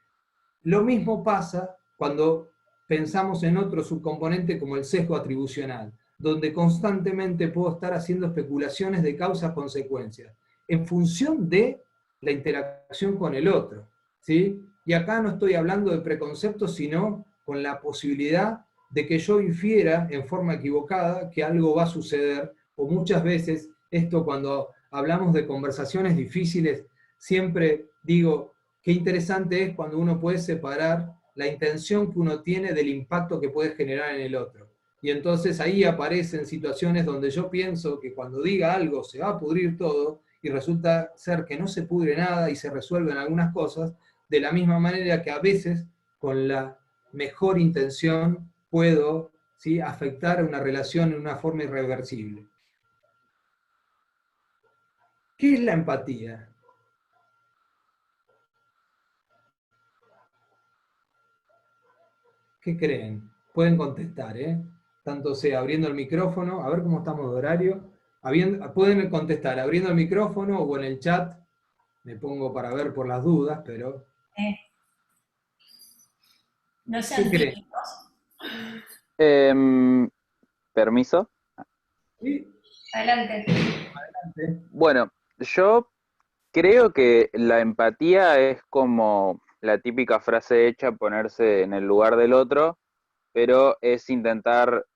Lo mismo pasa cuando pensamos en otro subcomponente como el sesgo atribucional, donde constantemente puedo estar haciendo especulaciones de causas-consecuencias, en función de la interacción con el otro, ¿sí? Y acá no estoy hablando de preconceptos, sino con la posibilidad de que yo infiera en forma equivocada que algo va a suceder, o muchas veces, esto cuando hablamos de conversaciones difíciles, siempre digo, qué interesante es cuando uno puede separar la intención que uno tiene del impacto que puede generar en el otro. Y entonces ahí aparecen situaciones donde yo pienso que cuando diga algo se va a pudrir todo, y resulta ser que no se pudre nada y se resuelven algunas cosas, de la misma manera que a veces con la mejor intención puedo, ¿sí?, afectar una relación en una forma irreversible. ¿Qué es la empatía? ¿Qué creen? Pueden contestar, ¿eh? Tanto sea abriendo el micrófono, a ver cómo estamos de horario. Pueden contestar abriendo el micrófono o en el chat. Me pongo para ver por las dudas, pero... No ¿Qué sean creen? Permiso. ¿Sí? Adelante. Adelante. Bueno, yo creo que la empatía es como la típica frase hecha, ponerse en el lugar del otro, pero es intentar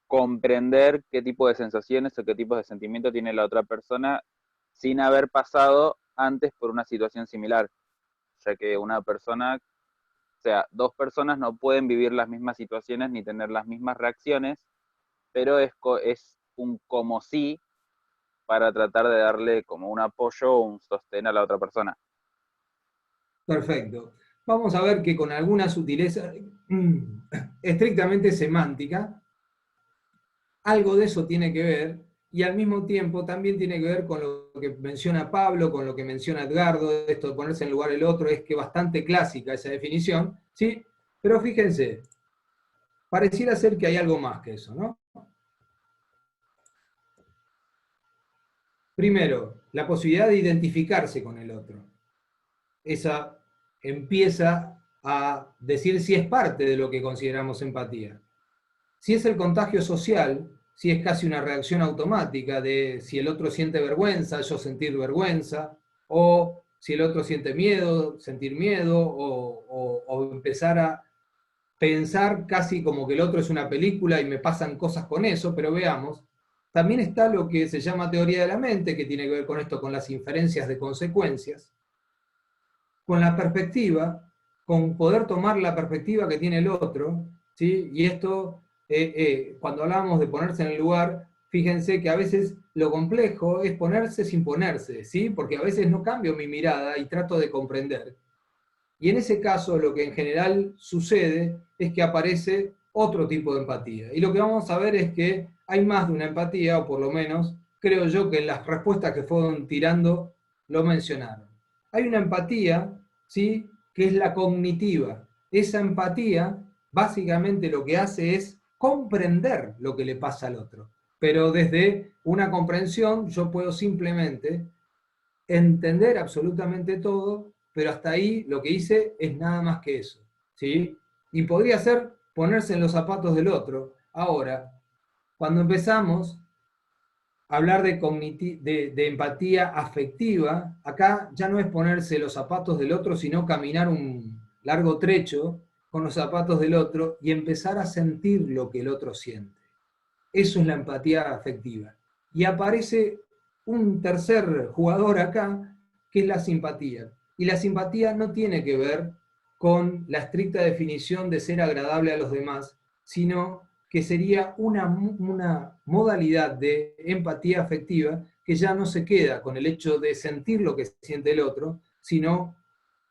comprender qué tipo de sensaciones o qué tipo de sentimientos tiene la otra persona sin haber pasado antes por una situación similar, ya que una persona, o sea, dos personas no pueden vivir las mismas situaciones ni tener las mismas reacciones, pero es un como sí para tratar de darle como un apoyo o un sostén a la otra persona. Perfecto. Vamos a ver que con alguna sutileza estrictamente semántica, algo de eso tiene que ver, y al mismo tiempo también tiene que ver con lo que menciona Pablo, con lo que menciona Edgardo, esto de ponerse en lugar del otro, es que bastante clásica esa definición, ¿sí? Pero fíjense, pareciera ser que hay algo más que eso, ¿no? Primero, la posibilidad de identificarse con el otro. Esa empieza a decir si es parte de lo que consideramos empatía. Si es el contagio social, si es casi una reacción automática de si el otro siente vergüenza, yo sentir vergüenza, o si el otro siente miedo, sentir miedo, o empezar a pensar casi como que el otro es una película y me pasan cosas con eso, pero veamos. También está lo que se llama teoría de la mente, que tiene que ver con esto, con las inferencias de consecuencias, con la perspectiva, con poder tomar la perspectiva que tiene el otro, ¿sí? Y esto, cuando hablamos de ponerse en el lugar, fíjense que a veces lo complejo es ponerse sin ponerse, ¿sí? Porque a veces no cambio mi mirada y trato de comprender. Y en ese caso lo que en general sucede es que aparece otro tipo de empatía. Y lo que vamos a ver es que hay más de una empatía, o por lo menos creo yo que en las respuestas que fueron tirando lo mencionaron. Hay una empatía, ¿sí?, que es la cognitiva. Esa empatía básicamente lo que hace es comprender lo que le pasa al otro. Pero desde una comprensión yo puedo simplemente entender absolutamente todo, pero hasta ahí lo que hice es nada más que eso, ¿sí? Y podría ser ponerse en los zapatos del otro. Ahora, cuando empezamos a hablar de empatía afectiva, acá ya no es ponerse los zapatos del otro, sino caminar un largo trecho con los zapatos del otro y empezar a sentir lo que el otro siente. Eso es la empatía afectiva. Y aparece un tercer jugador acá, que es la simpatía. Y la simpatía no tiene que ver con la estricta definición de ser agradable a los demás, sino que sería una modalidad de empatía afectiva que ya no se queda con el hecho de sentir lo que siente el otro, sino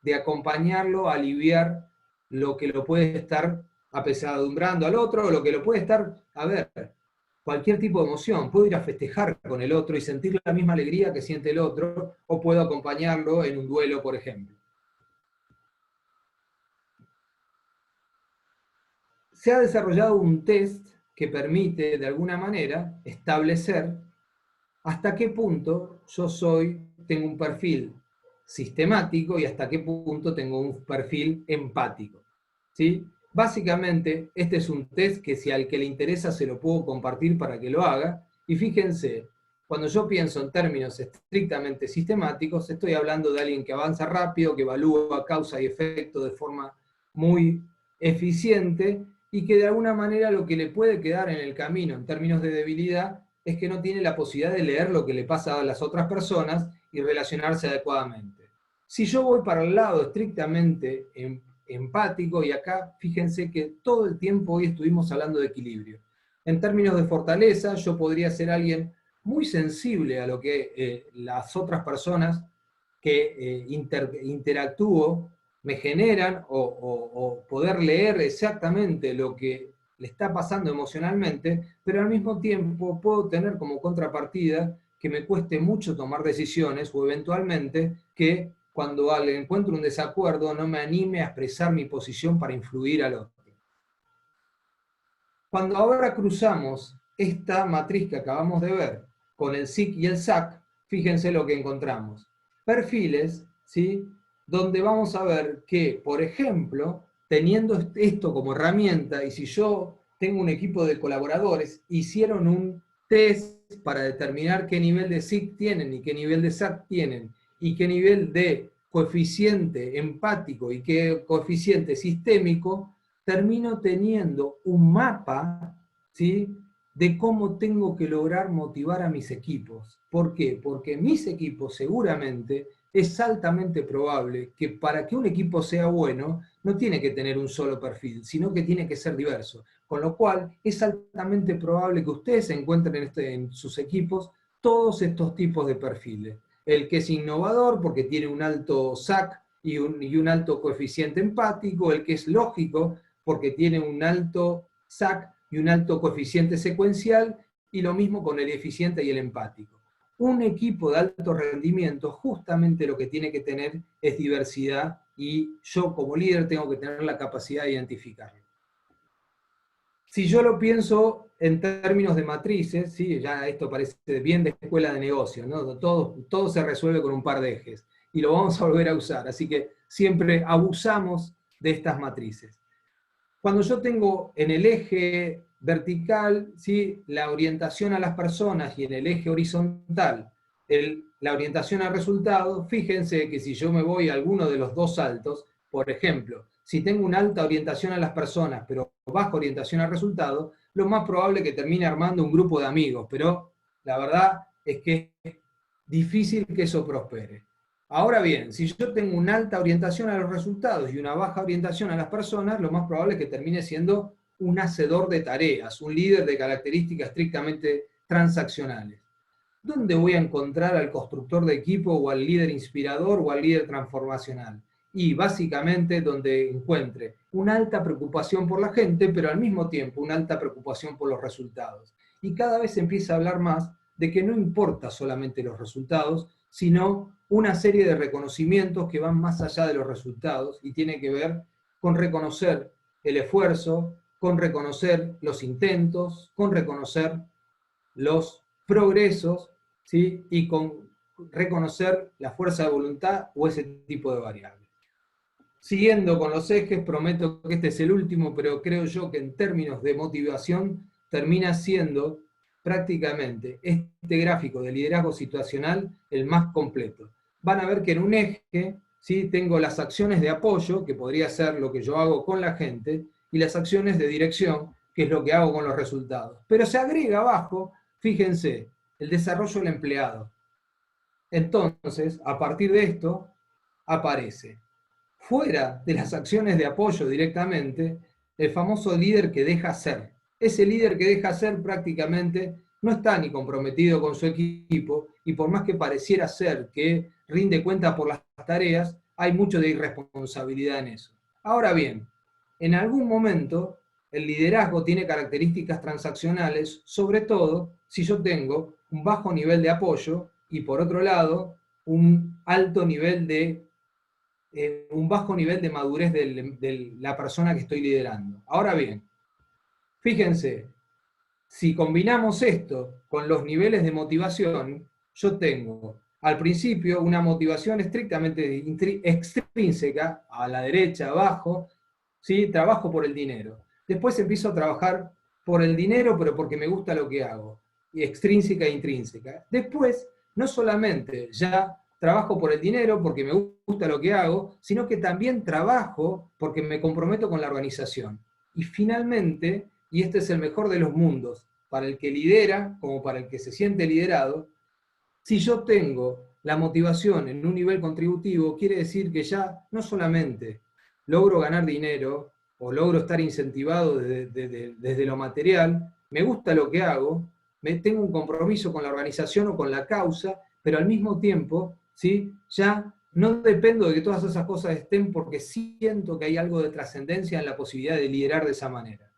de acompañarlo a aliviar lo que lo puede estar apesadumbrando al otro, o lo que lo puede estar, a ver, cualquier tipo de emoción. Puedo ir a festejar con el otro y sentir la misma alegría que siente el otro, o puedo acompañarlo en un duelo, por ejemplo. se ha desarrollado un test que permite, de alguna manera, establecer hasta qué punto yo tengo un perfil sistemático y hasta qué punto tengo un perfil empático, ¿sí? Básicamente, este es un test que si al que le interesa se lo puedo compartir para que lo haga, y fíjense, cuando yo pienso en términos estrictamente sistemáticos, estoy hablando de alguien que avanza rápido, que evalúa causa y efecto de forma muy eficiente, y que de alguna manera lo que le puede quedar en el camino en términos de debilidad es que no tiene la posibilidad de leer lo que le pasa a las otras personas y relacionarse adecuadamente. Si yo voy para el lado estrictamente empático, y acá fíjense que todo el tiempo hoy estuvimos hablando de equilibrio. En términos de fortaleza, yo podría ser alguien muy sensible a lo que las otras personas que interactúo me generan, o poder leer exactamente lo que le está pasando emocionalmente, pero al mismo tiempo puedo tener como contrapartida que me cueste mucho tomar decisiones, o eventualmente que cuando encuentro un desacuerdo no me anime a expresar mi posición para influir al otro. Cuando ahora cruzamos esta matriz que acabamos de ver con el SIC y el SAC, fíjense lo que encontramos. Perfiles, ¿sí?, donde vamos a ver que, por ejemplo, teniendo esto como herramienta, y si yo tengo un equipo de colaboradores, hicieron un test para determinar qué nivel de SIC tienen y qué nivel de SAC tienen, y qué nivel de coeficiente empático y qué coeficiente sistémico, termino teniendo un mapa, ¿sí?, de cómo tengo que lograr motivar a mis equipos. ¿Por qué? Porque mis equipos seguramente es altamente probable que para que un equipo sea bueno, no tiene que tener un solo perfil, sino que tiene que ser diverso. Con lo cual, es altamente probable que ustedes encuentren en sus equipos todos estos tipos de perfiles. El que es innovador porque tiene un alto SAC y un alto coeficiente empático, el que es lógico porque tiene un alto SAC y un alto coeficiente secuencial, y lo mismo con el eficiente y el empático. Un equipo de alto rendimiento justamente lo que tiene que tener es diversidad, y yo como líder tengo que tener la capacidad de identificarlo. Si yo lo pienso en términos de matrices, ¿sí?, ya esto parece bien de escuela de negocio, ¿no? Todo se resuelve con un par de ejes, y lo vamos a volver a usar, así que siempre abusamos de estas matrices. Cuando yo tengo en el eje vertical, ¿sí?, la orientación a las personas, y en el eje horizontal la orientación al resultado, fíjense que si yo me voy a alguno de los dos saltos, por ejemplo, si tengo una alta orientación a las personas, pero baja orientación al resultado, lo más probable es que termine armando un grupo de amigos, pero la verdad es que es difícil que eso prospere. Ahora bien, si yo tengo una alta orientación a los resultados y una baja orientación a las personas, lo más probable es que termine siendo un hacedor de tareas, un líder de características estrictamente transaccionales. ¿Dónde voy a encontrar al constructor de equipo, o al líder inspirador, o al líder transformacional? Y básicamente donde encuentre una alta preocupación por la gente, pero al mismo tiempo una alta preocupación por los resultados. Y cada vez se empieza a hablar más de que no importa solamente los resultados, sino una serie de reconocimientos que van más allá de los resultados, y tiene que ver con reconocer el esfuerzo, con reconocer los intentos, con reconocer los progresos, ¿sí?, y con reconocer la fuerza de voluntad o ese tipo de variables. Siguiendo con los ejes, prometo que este es el último, pero creo yo que en términos de motivación termina siendo prácticamente este gráfico de liderazgo situacional el más completo. Van a ver que en un eje, ¿sí?, tengo las acciones de apoyo, que podría ser lo que yo hago con la gente, y las acciones de dirección, que es lo que hago con los resultados. Pero se agrega abajo, fíjense, el desarrollo del empleado. Entonces, a partir de esto, aparece, fuera de las acciones de apoyo directamente, el famoso líder que deja ser. Ese líder que deja ser prácticamente no está ni comprometido con su equipo, y por más que pareciera ser que rinde cuenta por las tareas, hay mucho de irresponsabilidad en eso. Ahora bien, en algún momento el liderazgo tiene características transaccionales, sobre todo si yo tengo un bajo nivel de apoyo y por otro lado un alto nivel de un bajo nivel de madurez de la persona que estoy liderando. Ahora bien, Fíjense, si combinamos esto con los niveles de motivación, yo tengo al principio una motivación estrictamente extrínseca, a la derecha, abajo, ¿sí? Trabajo por el dinero. Después empiezo a trabajar por el dinero, pero porque me gusta lo que hago, y extrínseca e intrínseca. Después, no solamente ya trabajo por el dinero porque me gusta lo que hago, sino que también trabajo porque me comprometo con la organización. Y finalmente, y este es el mejor de los mundos, para el que lidera como para el que se siente liderado, si yo tengo la motivación en un nivel contributivo, quiere decir que ya no solamente logro ganar dinero o logro estar incentivado desde lo material, me gusta lo que hago, tengo un compromiso con la organización o con la causa, pero al mismo tiempo, ¿sí? Ya no dependo de que todas esas cosas estén porque siento que hay algo de trascendencia en la posibilidad de liderar de esa manera.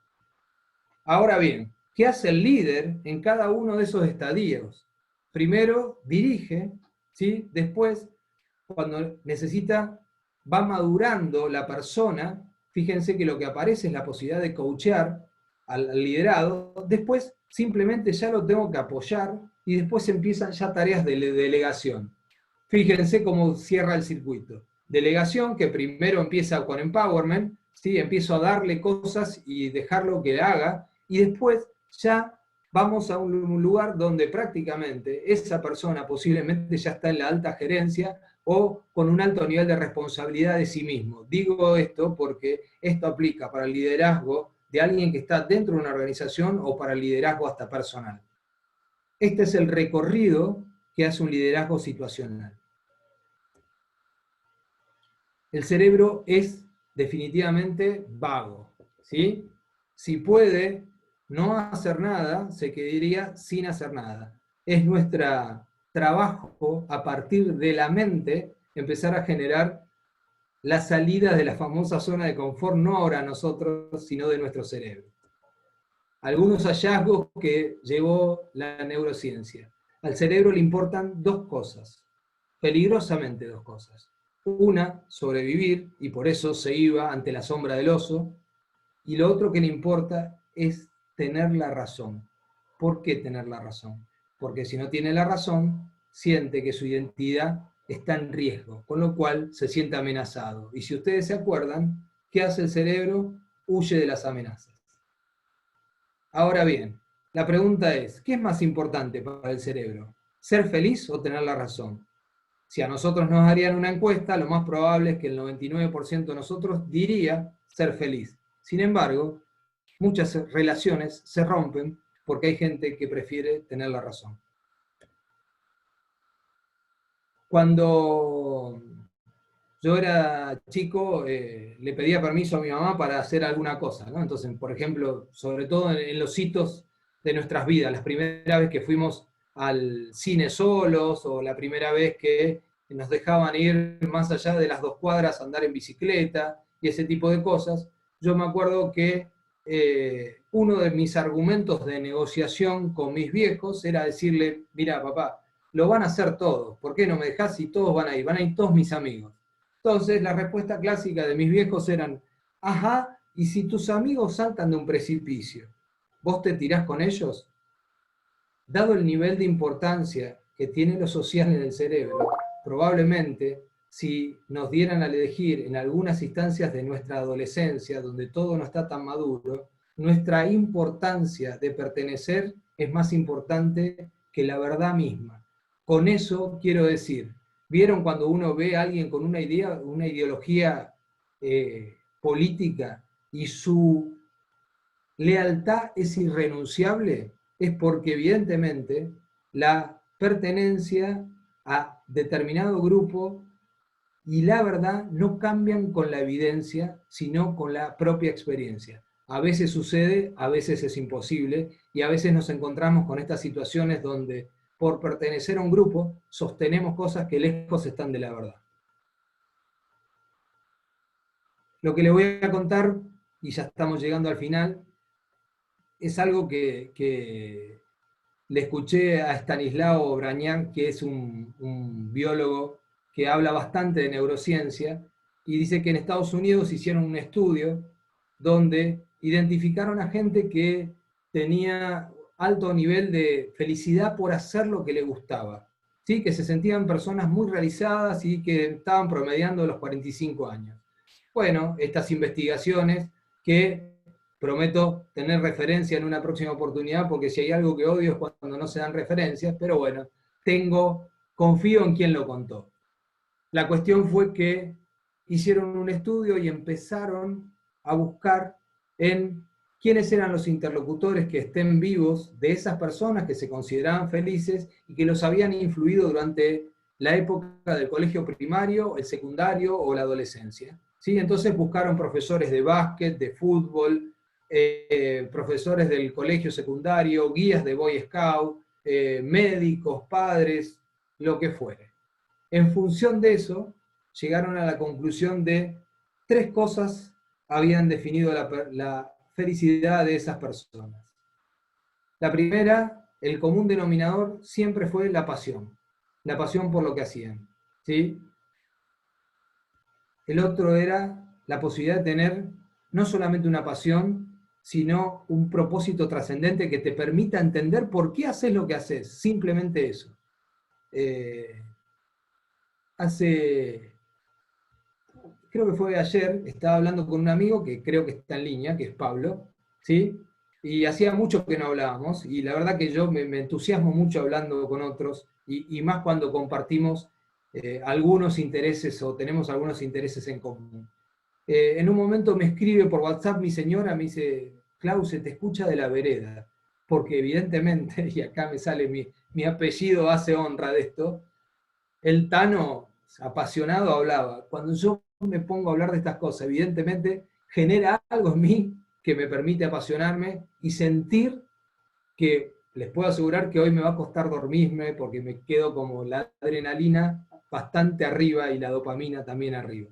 Ahora bien, ¿qué hace el líder en cada uno de esos estadios? Primero dirige, ¿sí? Después, cuando necesita, va madurando la persona. Fíjense que lo que aparece es la posibilidad de coachear al liderado. Después, simplemente ya lo tengo que apoyar y después empiezan ya tareas de delegación. Fíjense cómo cierra el circuito. Delegación, que primero empieza con empowerment, ¿sí? Empiezo a darle cosas y dejarlo que haga, y después ya vamos a un lugar donde prácticamente esa persona posiblemente ya está en la alta gerencia o con un alto nivel de responsabilidad de sí mismo. Digo esto porque esto aplica para el liderazgo de alguien que está dentro de una organización o para el liderazgo hasta personal. Este es el recorrido que hace un liderazgo situacional. El cerebro es definitivamente vago, ¿sí? Si puede no hacer nada, se quedaría sin hacer nada. Es nuestro trabajo, a partir de la mente, empezar a generar la salida de la famosa zona de confort, no ahora nosotros, sino de nuestro cerebro. Algunos hallazgos que llevó la neurociencia. Al cerebro le importan dos cosas, peligrosamente dos cosas. Una, sobrevivir, y por eso se iba ante la sombra del oso, y lo otro que le importa es tener la razón. ¿Por qué tener la razón? Porque si no tiene la razón, siente que su identidad está en riesgo, con lo cual se siente amenazado. Y si ustedes se acuerdan, ¿qué hace el cerebro? Huye de las amenazas. Ahora bien, la pregunta es, ¿qué es más importante para el cerebro? ¿Ser feliz o tener la razón? Si a nosotros nos harían una encuesta, lo más probable es que el 99% de nosotros diría ser feliz. Sin embargo, muchas relaciones se rompen porque hay gente que prefiere tener la razón. Cuando yo era chico, le pedía permiso a mi mamá para hacer alguna cosa, ¿no? Entonces, por ejemplo, sobre todo en los hitos de nuestras vidas, la primera vez que fuimos al cine solos, o la primera vez que nos dejaban ir más allá de las 2 cuadras a andar en bicicleta, y ese tipo de cosas, yo me acuerdo que uno de mis argumentos de negociación con mis viejos era decirle, mira papá, lo van a hacer todos, ¿por qué no me dejás si todos van a ir? Van a ir todos mis amigos. Entonces, la respuesta clásica de mis viejos eran, ajá, y si tus amigos saltan de un precipicio, ¿vos te tirás con ellos? Dado el nivel de importancia que tiene lo social en el cerebro, probablemente, si nos dieran a elegir en algunas instancias de nuestra adolescencia, donde todo no está tan maduro, nuestra importancia de pertenecer es más importante que la verdad misma. Con eso quiero decir, ¿vieron cuando uno ve a alguien con una idea, una ideología política y su lealtad es irrenunciable? Es porque evidentemente la pertenencia a determinado grupo y la verdad no cambian con la evidencia, sino con la propia experiencia. A veces sucede, a veces es imposible, y a veces nos encontramos con estas situaciones donde por pertenecer a un grupo sostenemos cosas que lejos están de la verdad. Lo que le voy a contar, y ya estamos llegando al final, es algo que le escuché a Stanislao Brañán, que es un biólogo que habla bastante de neurociencia, y dice que en Estados Unidos hicieron un estudio donde identificaron a gente que tenía alto nivel de felicidad por hacer lo que le gustaba, ¿sí? Que se sentían personas muy realizadas y que estaban promediando los 45 años. Bueno, estas investigaciones que prometo tener referencia en una próxima oportunidad, porque si hay algo que odio es cuando no se dan referencias, pero bueno, confío en quien lo contó. La cuestión fue que hicieron un estudio y empezaron a buscar en quiénes eran los interlocutores que estén vivos de esas personas que se consideraban felices y que los habían influido durante la época del colegio primario, el secundario o la adolescencia. ¿Sí? Entonces buscaron profesores de básquet, de fútbol, profesores del colegio secundario, guías de Boy Scout, médicos, padres, lo que fuere. En función de eso, llegaron a la conclusión de 3 cosas habían definido la felicidad de esas personas. La primera, el común denominador, siempre fue la pasión por lo que hacían, ¿sí? El otro era la posibilidad de tener no solamente una pasión, sino un propósito trascendente que te permita entender por qué haces lo que haces, simplemente eso. Creo que fue ayer, estaba hablando con un amigo que creo que está en línea, que es Pablo, ¿sí? Y hacía mucho que no hablábamos, y la verdad que yo me entusiasmo mucho hablando con otros, y más cuando compartimos algunos intereses o tenemos algunos intereses en común. En un momento me escribe por WhatsApp mi señora, me dice, Clau, se te escucha de la vereda, porque evidentemente, y acá me sale mi apellido, hace honra de esto, el Tano, apasionado, hablaba. Cuando yo me pongo a hablar de estas cosas, evidentemente genera algo en mí que me permite apasionarme y sentir que les puedo asegurar que hoy me va a costar dormirme porque me quedo como la adrenalina bastante arriba y la dopamina también arriba.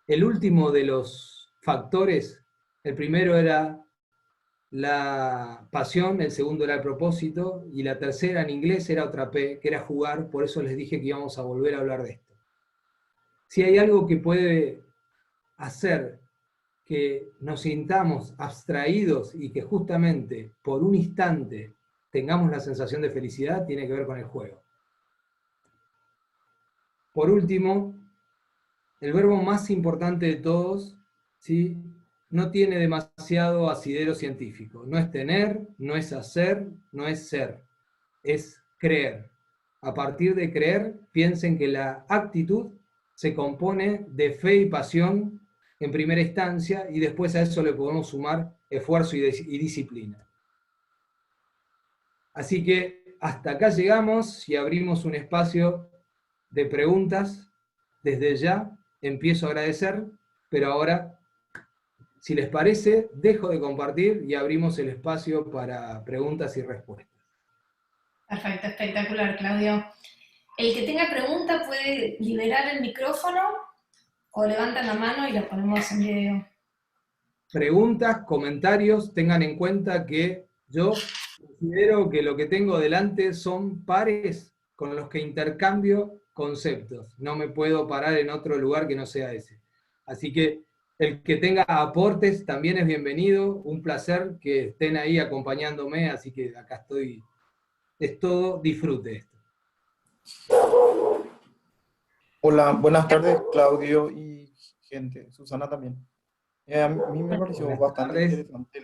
El último de los factores, el primero era la pasión, el segundo era el propósito, y la tercera en inglés era otra P, que era jugar, por eso les dije que íbamos a volver a hablar de esto. Si hay algo que puede hacer que nos sintamos abstraídos y que justamente por un instante tengamos la sensación de felicidad, tiene que ver con el juego. Por último, el verbo más importante de todos, ¿sí? No tiene demasiado asidero científico. No es tener, no es hacer, no es ser. Es creer. A partir de creer, piensen que la actitud se compone de fe y pasión en primera instancia, y después a eso le podemos sumar esfuerzo y disciplina. Así que hasta acá llegamos y abrimos un espacio de preguntas. Desde ya empiezo a agradecer, pero ahora, si les parece, dejo de compartir y abrimos el espacio para preguntas y respuestas. Perfecto, espectacular, Claudio. El que tenga pregunta puede liberar el micrófono o levantan la mano y la ponemos en video. Preguntas, comentarios, tengan en cuenta que yo considero que lo que tengo delante son pares con los que intercambio conceptos. No me puedo parar en otro lugar que no sea ese. Así que el que tenga aportes también es bienvenido. Un placer que estén ahí acompañándome, así que acá estoy. Es todo disfrute esto. Hola, buenas tardes, Claudio y gente, Susana también. A mí me pareció bastante interesante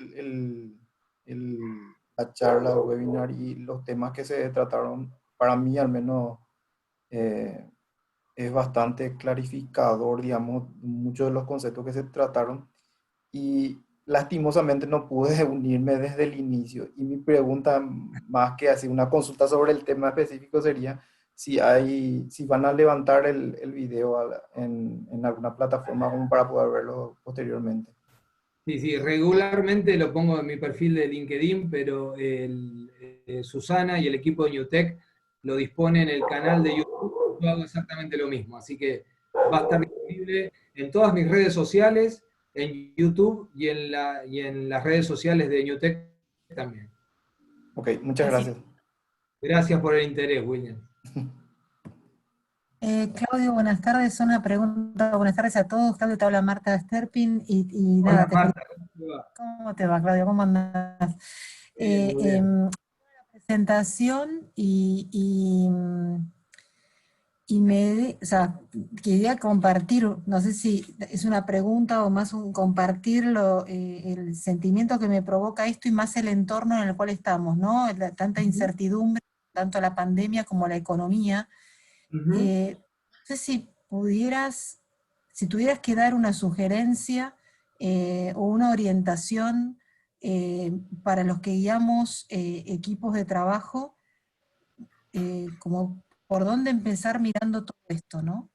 la charla, el webinar y los temas que se trataron. Para mí, al menos, es bastante clarificador, digamos, muchos de los conceptos que se trataron. Y lastimosamente no pude unirme desde el inicio. Y mi pregunta, más que así una consulta sobre el tema específico, sería si van a levantar el video en alguna plataforma como para poder verlo posteriormente. Sí, regularmente lo pongo en mi perfil de LinkedIn, pero Susana y el equipo de Newtek lo disponen en el canal de YouTube. Yo hago exactamente lo mismo, así que va a estar disponible en todas mis redes sociales, en YouTube y en las redes sociales de Newtek también. Ok, muchas gracias. Gracias por el interés, William. Claudio, buenas tardes. Una pregunta, buenas tardes a todos. Claudio, te habla Marta Sterpin y nada, Hola, Marta. ¿Cómo te va, Claudio? ¿Cómo andás? Muy bien. Presentación o sea, quería compartir, no sé si es una pregunta o más un compartirlo, el sentimiento que me provoca esto y más el entorno en el cual estamos, ¿no? Tanta Ujú, incertidumbre, tanto la pandemia como la economía. ujú. No sé si tuvieras que dar una sugerencia o una orientación para los que guiamos equipos de trabajo, como por dónde empezar mirando todo esto, ¿no?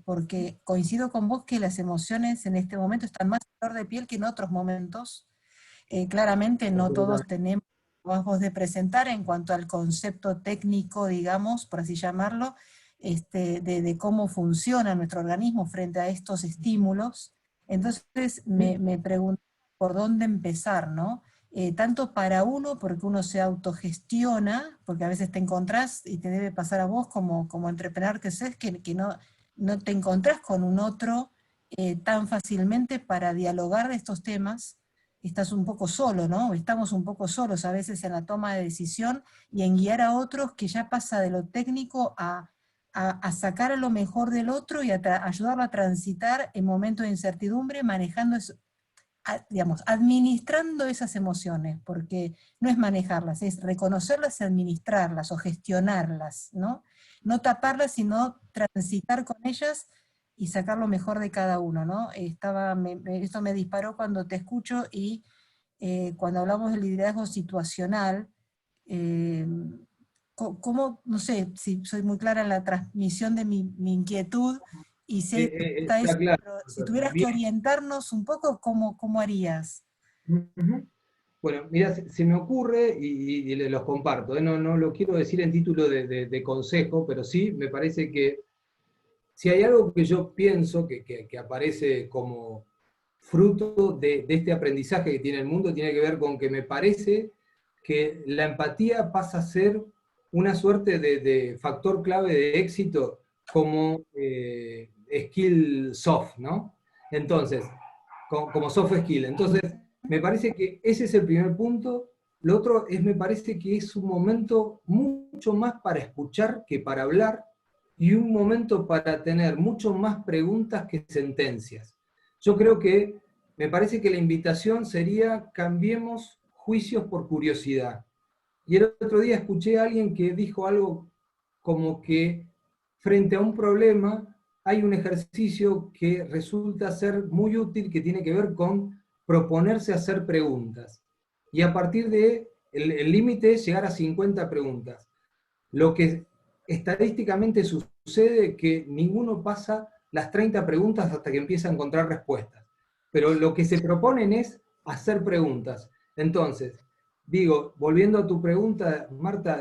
Porque coincido con vos que las emociones en este momento están más a flor de piel que en otros momentos. Claramente no todos Absolutamente. tenemos trabajos de presentar en cuanto al concepto técnico, digamos, por así llamarlo, de cómo funciona nuestro organismo frente a estos estímulos. Entonces me pregunto por dónde empezar, ¿no? Tanto para uno, porque uno se autogestiona, porque a veces te encontrás, y te debe pasar a vos como entrepreneur que sos, que no te encontrás con un otro tan fácilmente para dialogar de estos temas. Estás un poco solo, ¿no? Estamos un poco solos a veces en la toma de decisión y en guiar a otros, que ya pasa de lo técnico a sacar a lo mejor del otro y ayudarlo a transitar en momentos de incertidumbre, manejando eso, digamos, administrando esas emociones, porque no es manejarlas, es reconocerlas y administrarlas o gestionarlas, ¿no? No taparlas, sino transitar con ellas y sacar lo mejor de cada uno, ¿no? Esto me disparó cuando te escucho y cuando hablamos del liderazgo situacional, eh, ¿cómo, no sé si soy muy clara en la transmisión de mi inquietud y sé que está eso, Está claro. pero si tuvieras que orientarnos un poco, ¿cómo harías? Ujú. Bueno, mira, se me ocurre y los comparto, ¿eh? No, no lo quiero decir en título de consejo, pero sí me parece que si hay algo que yo pienso que aparece como fruto de este aprendizaje que tiene el mundo, tiene que ver con que me parece que la empatía pasa a ser una suerte de factor clave de éxito como skill soft, ¿no? Entonces, como soft skill. Entonces, me parece que ese es el primer punto. Lo otro es, me parece que es un momento mucho más para escuchar que para hablar y un momento para tener mucho más preguntas que sentencias. Yo creo que, me parece que la invitación sería cambiemos juicios por curiosidad. Y el otro día escuché a alguien que dijo algo como que frente a un problema hay un ejercicio que resulta ser muy útil que tiene que ver con proponerse hacer preguntas. Y a partir de, el límite es llegar a 50 preguntas. Lo que estadísticamente sucede es que ninguno pasa las 30 preguntas hasta que empieza a encontrar respuestas. Pero lo que se proponen es hacer preguntas. Entonces, digo, volviendo a tu pregunta, Marta,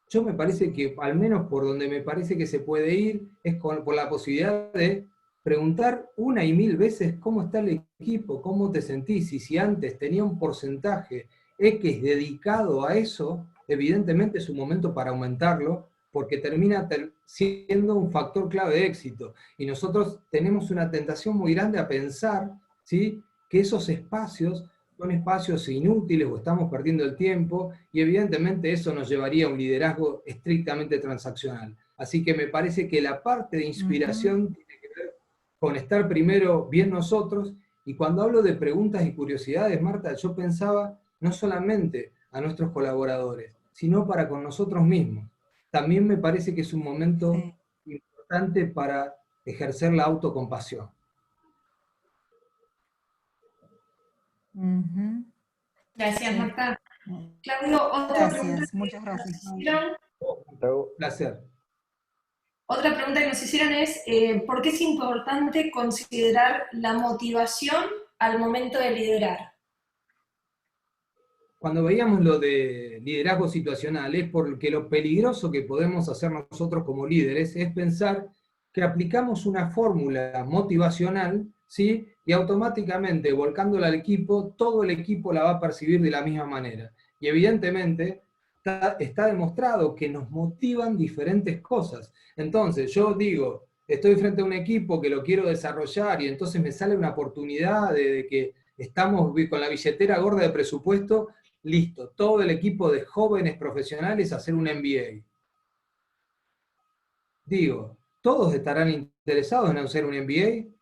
yo me parece que, al menos por donde me parece que se puede ir, es por la posibilidad de preguntar una y mil veces cómo está el equipo, cómo te sentís, y si antes tenía un porcentaje X dedicado a eso, evidentemente es un momento para aumentarlo, porque termina siendo un factor clave de éxito. Y nosotros tenemos una tentación muy grande a pensar, ¿sí?, que esos espacios son espacios inútiles o estamos perdiendo el tiempo, y evidentemente eso nos llevaría a un liderazgo estrictamente transaccional. Así que me parece que la parte de inspiración tiene que ver con estar primero bien nosotros, y cuando hablo de preguntas y curiosidades, Marta, yo pensaba no solamente a nuestros colaboradores, sino para con nosotros mismos. También me parece que es un momento Sí. importante para ejercer la autocompasión. Ujú. Gracias, Sí. Marta. Claudio, Gracias, muchas nos gracias, Claudio. hicieron, Un placer. otra pregunta que nos hicieron es, ¿por qué es importante considerar la motivación al momento de liderar? Cuando veíamos lo de liderazgo situacional, es porque lo peligroso que podemos hacer nosotros como líderes es pensar que aplicamos una fórmula motivacional, ¿sí?, y automáticamente, volcándola al equipo, todo el equipo la va a percibir de la misma manera. Y evidentemente está demostrado que nos motivan diferentes cosas. Entonces, yo digo, estoy frente a un equipo que lo quiero desarrollar y entonces me sale una oportunidad de que estamos con la billetera gorda de presupuesto, listo, todo el equipo de jóvenes profesionales a hacer un MBA. Digo, ¿todos estarán interesados en hacer un MBA?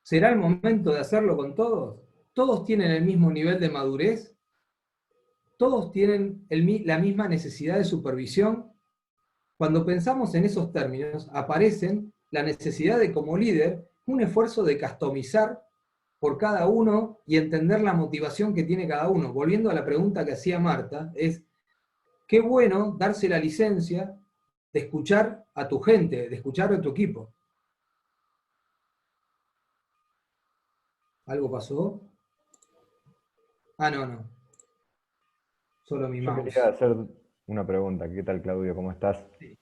¿Será el momento de hacerlo con todos? ¿Todos tienen el mismo nivel de madurez? ¿Todos tienen la misma necesidad de supervisión? Cuando pensamos en esos términos, aparecen la necesidad de, como líder, un esfuerzo de customizar por cada uno y entender la motivación que tiene cada uno. Volviendo a la pregunta que hacía Marta, es, qué bueno darse la licencia de escuchar a tu gente, de escuchar a tu equipo. ¿Algo pasó? Ah, no. Solo mi Yo mouse. quería hacer una pregunta. ¿Qué tal, Claudio? ¿Cómo estás? Sí.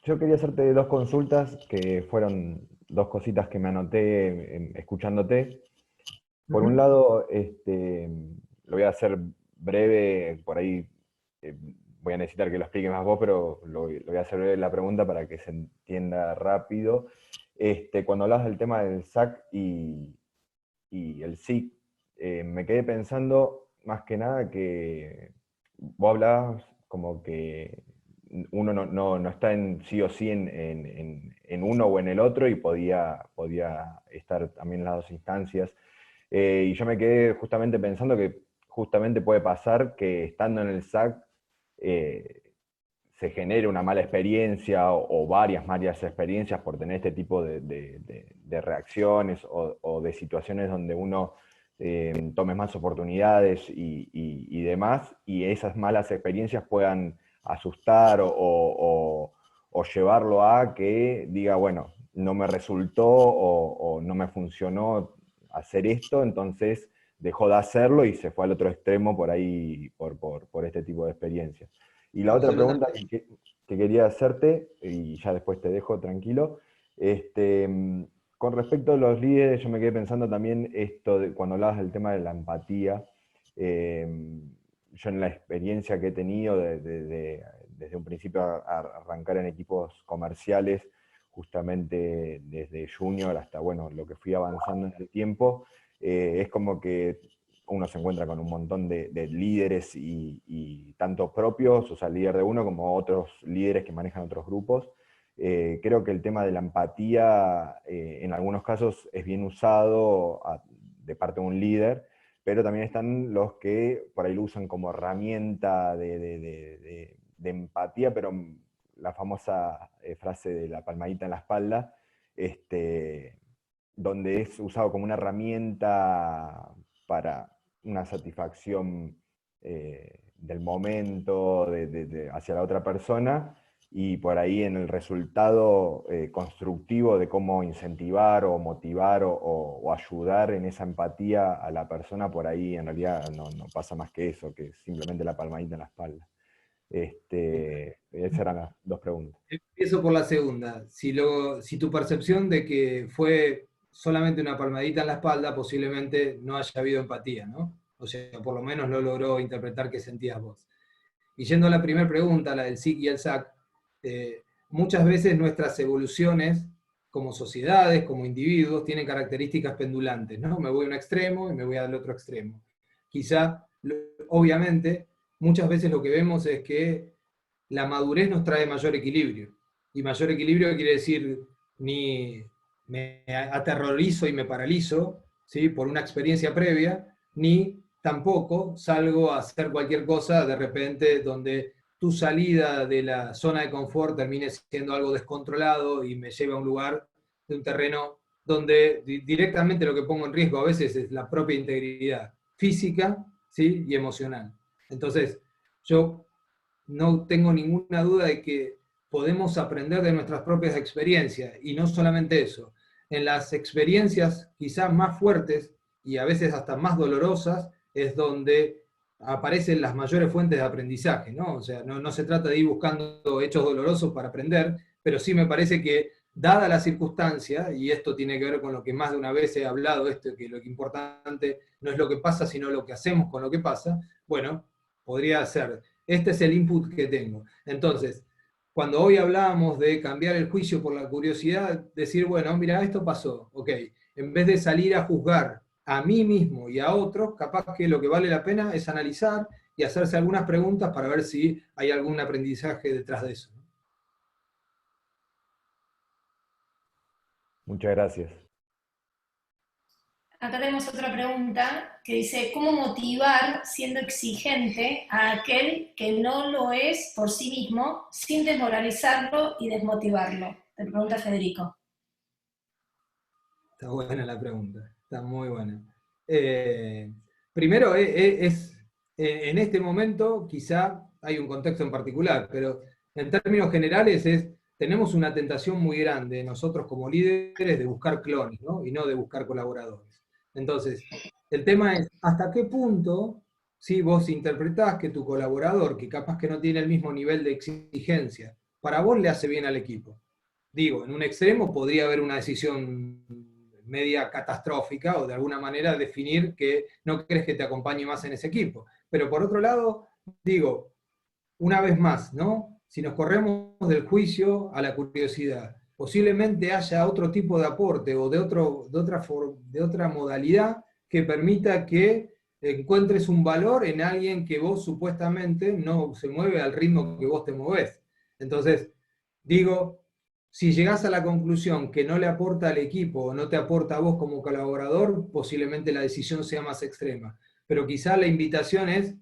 Yo quería hacerte dos consultas que fueron dos cositas que me anoté escuchándote. Por un lado, lo voy a hacer breve, por ahí voy a necesitar que lo expliques más vos, pero lo voy a hacer breve la pregunta para que se entienda rápido. Cuando hablas del tema del SAC y el SIC, me quedé pensando más que nada que vos hablabas como que uno no está en sí o sí en uno o en el otro y podía estar también en las dos instancias. Y yo me quedé justamente pensando que justamente puede pasar que estando en el SAC se genere una mala experiencia o varias malas experiencias por tener este tipo de reacciones o de situaciones donde uno tome más oportunidades y demás, y esas malas experiencias puedan asustar o llevarlo a que diga, bueno, no me resultó o no me funcionó hacer esto, entonces dejó de hacerlo y se fue al otro extremo por ahí, por este tipo de experiencias. Y la otra pregunta que quería hacerte, y ya después te dejo tranquilo, con respecto a los líderes, yo me quedé pensando también esto de cuando hablabas del tema de la empatía. Yo en la experiencia que he tenido desde un principio a arrancar en equipos comerciales, justamente desde junior hasta bueno, lo que fui avanzando en el tiempo, es como que uno se encuentra con un montón de líderes y tanto propios, o sea, el líder de uno, como otros líderes que manejan otros grupos. Creo que el tema de la empatía en algunos casos es bien usado de parte de un líder, pero también están los que por ahí lo usan como herramienta de empatía, pero la famosa frase de la palmadita en la espalda, donde es usado como una herramienta para una satisfacción del momento hacia la otra persona, y por ahí en el resultado constructivo de cómo incentivar o motivar o ayudar en esa empatía a la persona, por ahí en realidad no pasa más que eso, que simplemente la palmadita en la espalda. Esas eran las dos preguntas. Empiezo por la segunda. Si tu percepción de que fue solamente una palmadita en la espalda, posiblemente no haya habido empatía, ¿no? O sea, por lo menos no logró interpretar qué sentías vos. Y yendo a la primera pregunta, la del SIC y el SAC, muchas veces nuestras evoluciones como sociedades, como individuos, tienen características pendulantes, ¿no? Me voy a un extremo y me voy al otro extremo. Quizá, obviamente, muchas veces lo que vemos es que la madurez nos trae mayor equilibrio. Y mayor equilibrio quiere decir ni me aterrorizo y me paralizo, ¿sí?, por una experiencia previa, ni tampoco salgo a hacer cualquier cosa de repente donde tu salida de la zona de confort termine siendo algo descontrolado y me lleve a un lugar, de un terreno donde directamente lo que pongo en riesgo a veces es la propia integridad física, ¿sí?, y emocional. Entonces, yo no tengo ninguna duda de que podemos aprender de nuestras propias experiencias, y no solamente eso. En las experiencias quizás más fuertes y a veces hasta más dolorosas es donde aparecen las mayores fuentes de aprendizaje, ¿no? O sea, no se trata de ir buscando hechos dolorosos para aprender, pero sí me parece que, dada la circunstancia, y esto tiene que ver con lo que más de una vez he hablado, que lo que importante no es lo que pasa, sino lo que hacemos con lo que pasa, bueno, podría ser, este es el input que tengo. Entonces, cuando hoy hablábamos de cambiar el juicio por la curiosidad, decir, bueno, mira, esto pasó, ok, en vez de salir a juzgar a mí mismo y a otros, capaz que lo que vale la pena es analizar y hacerse algunas preguntas para ver si hay algún aprendizaje detrás de eso. Muchas gracias. Acá tenemos otra pregunta que dice, ¿cómo motivar siendo exigente a aquel que no lo es por sí mismo sin desmoralizarlo y desmotivarlo? Te pregunta Federico. Está buena la pregunta, está muy buena. Primero, en este momento quizá hay un contexto en particular, pero en términos generales tenemos una tentación muy grande nosotros como líderes de buscar clones, ¿no? Y no de buscar colaboradores. Entonces, el tema es, ¿hasta qué punto, si vos interpretás que tu colaborador, que capaz que no tiene el mismo nivel de exigencia, para vos le hace bien al equipo? Digo, en un extremo podría haber una decisión media catastrófica o de alguna manera definir que no querés que te acompañe más en ese equipo. Pero por otro lado, digo, una vez más, ¿no? Si nos corremos del juicio a la curiosidad, posiblemente haya otro tipo de aporte o de otra modalidad que permita que encuentres un valor en alguien que vos supuestamente no se mueve al ritmo que vos te movés. Entonces, digo, si llegás a la conclusión que no le aporta al equipo o no te aporta a vos como colaborador, posiblemente la decisión sea más extrema. Pero quizá la invitación es,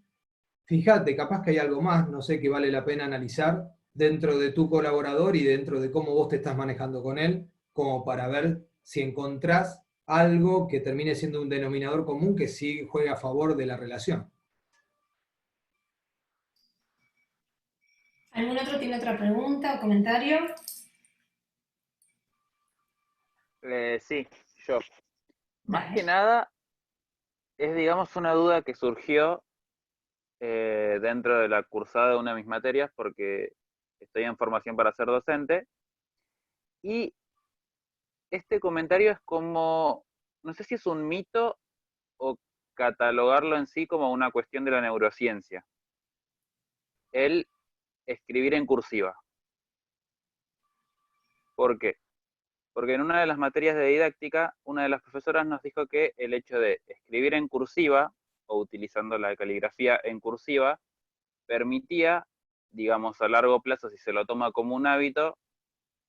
fíjate, capaz que hay algo más, no sé, que vale la pena analizar dentro de tu colaborador y dentro de cómo vos te estás manejando con él, como para ver si encontrás algo que termine siendo un denominador común que sí juegue a favor de la relación. ¿Algún otro tiene otra pregunta o comentario? Sí, yo. Más Dale. que nada, es digamos una duda que surgió dentro de la cursada de una de mis materias, porque estoy en formación para ser docente, y este comentario es como, no sé si es un mito o catalogarlo en sí como una cuestión de la neurociencia. El escribir en cursiva. ¿Por qué? Porque en una de las materias de didáctica, una de las profesoras nos dijo que el hecho de escribir en cursiva, o utilizando la caligrafía en cursiva, permitía, digamos a largo plazo, si se lo toma como un hábito,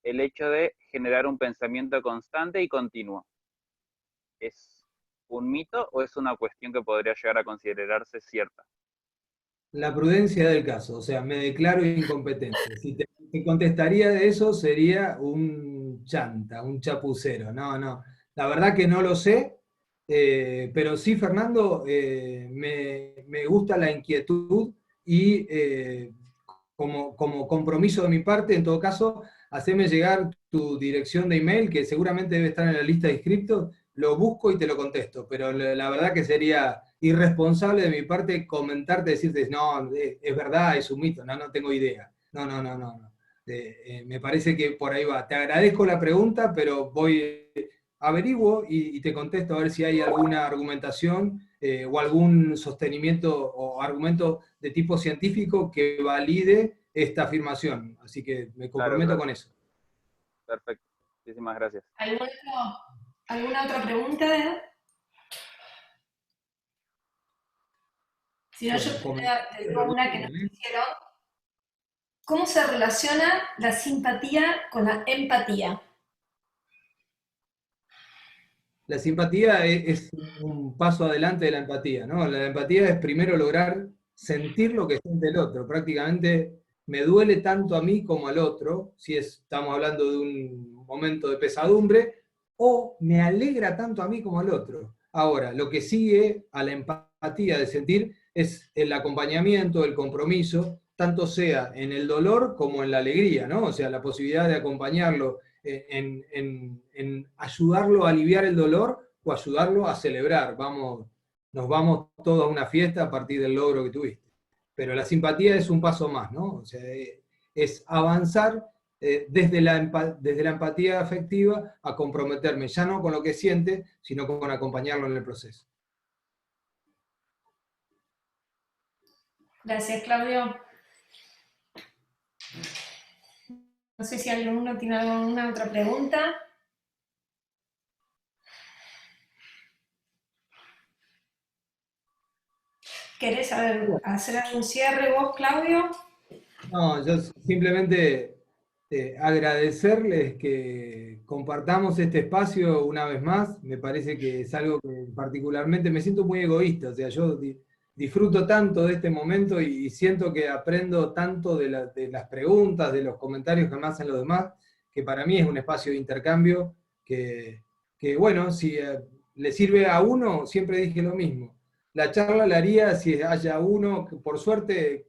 el hecho de generar un pensamiento constante y continuo. ¿Es un mito o es una cuestión que podría llegar a considerarse cierta? La prudencia del caso, o sea, me declaro incompetente. Si te contestaría de eso sería un chanta, un chapucero. No, no. La verdad que no lo sé, pero sí, Fernando, me gusta la inquietud y como compromiso de mi parte, en todo caso, haceme llegar tu dirección de email, que seguramente debe estar en la lista de inscriptos, lo busco y te lo contesto, pero la verdad que sería irresponsable de mi parte comentarte, decirte, no, es verdad, es un mito, no, no tengo idea. No, no, no, no. No. Me parece que por ahí va. Te agradezco la pregunta, pero averiguo y te contesto a ver si hay alguna argumentación o algún sostenimiento o argumento de tipo científico que valide esta afirmación. Así que me comprometo Claro. con eso. Perfecto. Muchísimas gracias. ¿Alguna otra pregunta? Si no, yo te digo una que nos hicieron. ¿Cómo se relaciona la simpatía con la empatía? La simpatía es un paso adelante de la empatía, ¿no? La empatía es primero lograr sentir lo que siente el otro. Prácticamente me duele tanto a mí como al otro, si estamos hablando de un momento de pesadumbre, o me alegra tanto a mí como al otro. Ahora, lo que sigue a la empatía de sentir es el acompañamiento, el compromiso, tanto sea en el dolor como en la alegría, ¿no? O sea, la posibilidad de acompañarlo en ayudarlo a aliviar el dolor o ayudarlo a celebrar. Nos vamos todos a una fiesta a partir del logro que tuviste. Pero la simpatía es un paso más, ¿no? O sea, es avanzar desde la empatía afectiva a comprometerme, ya no con lo que siente, sino con acompañarlo en el proceso. Gracias, Claudio. No sé si alguno tiene alguna otra pregunta. ¿Querés hacer algún cierre vos, Claudio? No, yo simplemente agradecerles que compartamos este espacio una vez más. Me parece que es algo que particularmente me siento muy egoísta. O sea, yo disfruto tanto de este momento y siento que aprendo tanto de las preguntas, de los comentarios que me hacen los demás, que para mí es un espacio de intercambio que bueno, si le sirve a uno, siempre dije lo mismo. La charla la haría si haya uno, que por suerte,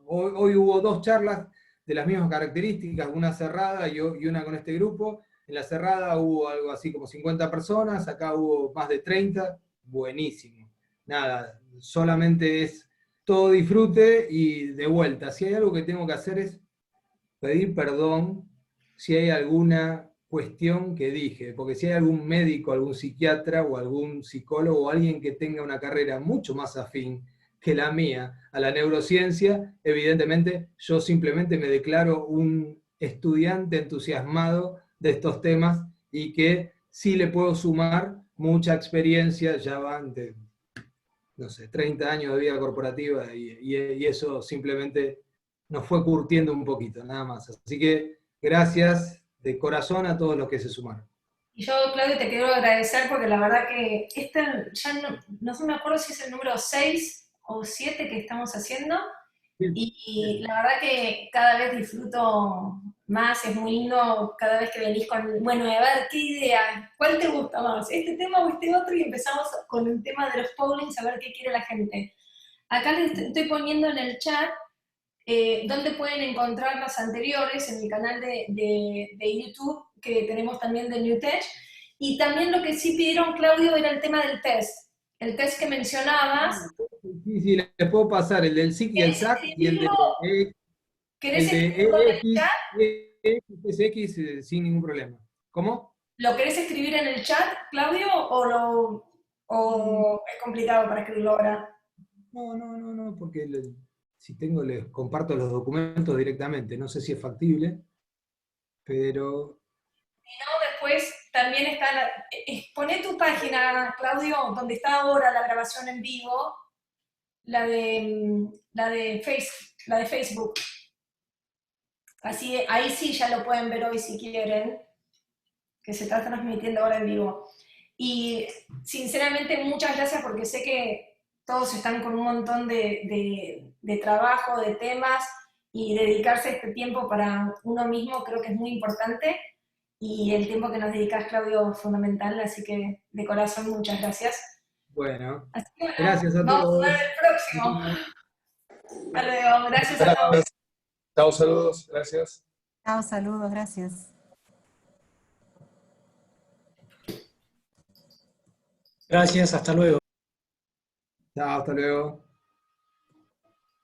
hoy hubo 2 charlas de las mismas características, una cerrada y una con este grupo. En la cerrada hubo algo así como 50 personas, acá hubo más de 30, buenísimo. Nada, solamente es todo disfrute y de vuelta. Si hay algo que tengo que hacer es pedir perdón si hay alguna cuestión que dije, porque si hay algún médico, algún psiquiatra o algún psicólogo o alguien que tenga una carrera mucho más afín que la mía a la neurociencia, evidentemente yo simplemente me declaro un estudiante entusiasmado de estos temas y que sí le puedo sumar mucha experiencia, ya van de, no sé, 30 años de vida corporativa y eso simplemente nos fue curtiendo un poquito, nada más. Así que gracias de corazón a todos los que se sumaron. Y yo, Claudio, te quiero agradecer porque la verdad que ya no me acuerdo si es el número 6 o 7 que estamos haciendo, y la verdad que cada vez disfruto más, es muy lindo cada vez que venís con, bueno, a ver, ¿qué idea? ¿Cuál te gusta más? ¿Este tema o este otro? Y empezamos con el tema de los pollings, a ver qué quiere la gente. Acá les estoy poniendo en el chat donde pueden encontrar las anteriores en el canal de YouTube que tenemos también de NewTech. Y también lo que sí pidieron, Claudio, era el tema del test. El test que mencionabas. Sí, les puedo pasar el del SIC y el SAC y el de ¿Querés escribirlo en el chat? EX sin ningún problema. ¿Cómo? ¿Lo querés escribir en el chat, Claudio, o es complicado para escribirlo ahora? No, porque si tengo les comparto los documentos directamente. No sé si es factible, pero... Si no, después también está... Poné tu página, Claudio, donde está ahora la grabación en vivo, la de Facebook. Así, ahí sí ya lo pueden ver hoy si quieren, que se está transmitiendo ahora en vivo. Y sinceramente muchas gracias porque sé que todos están con un montón de trabajo, de temas, y dedicarse este tiempo para uno mismo creo que es muy importante, y el tiempo que nos dedicas, Claudio, es fundamental, así que de corazón muchas gracias. Bueno, Así que, gracias a vamos todos. a ver el próximo. Hasta luego, gracias a todos. Chao, saludos, gracias. Chao, saludos, gracias. Gracias, hasta luego. Chao, hasta luego.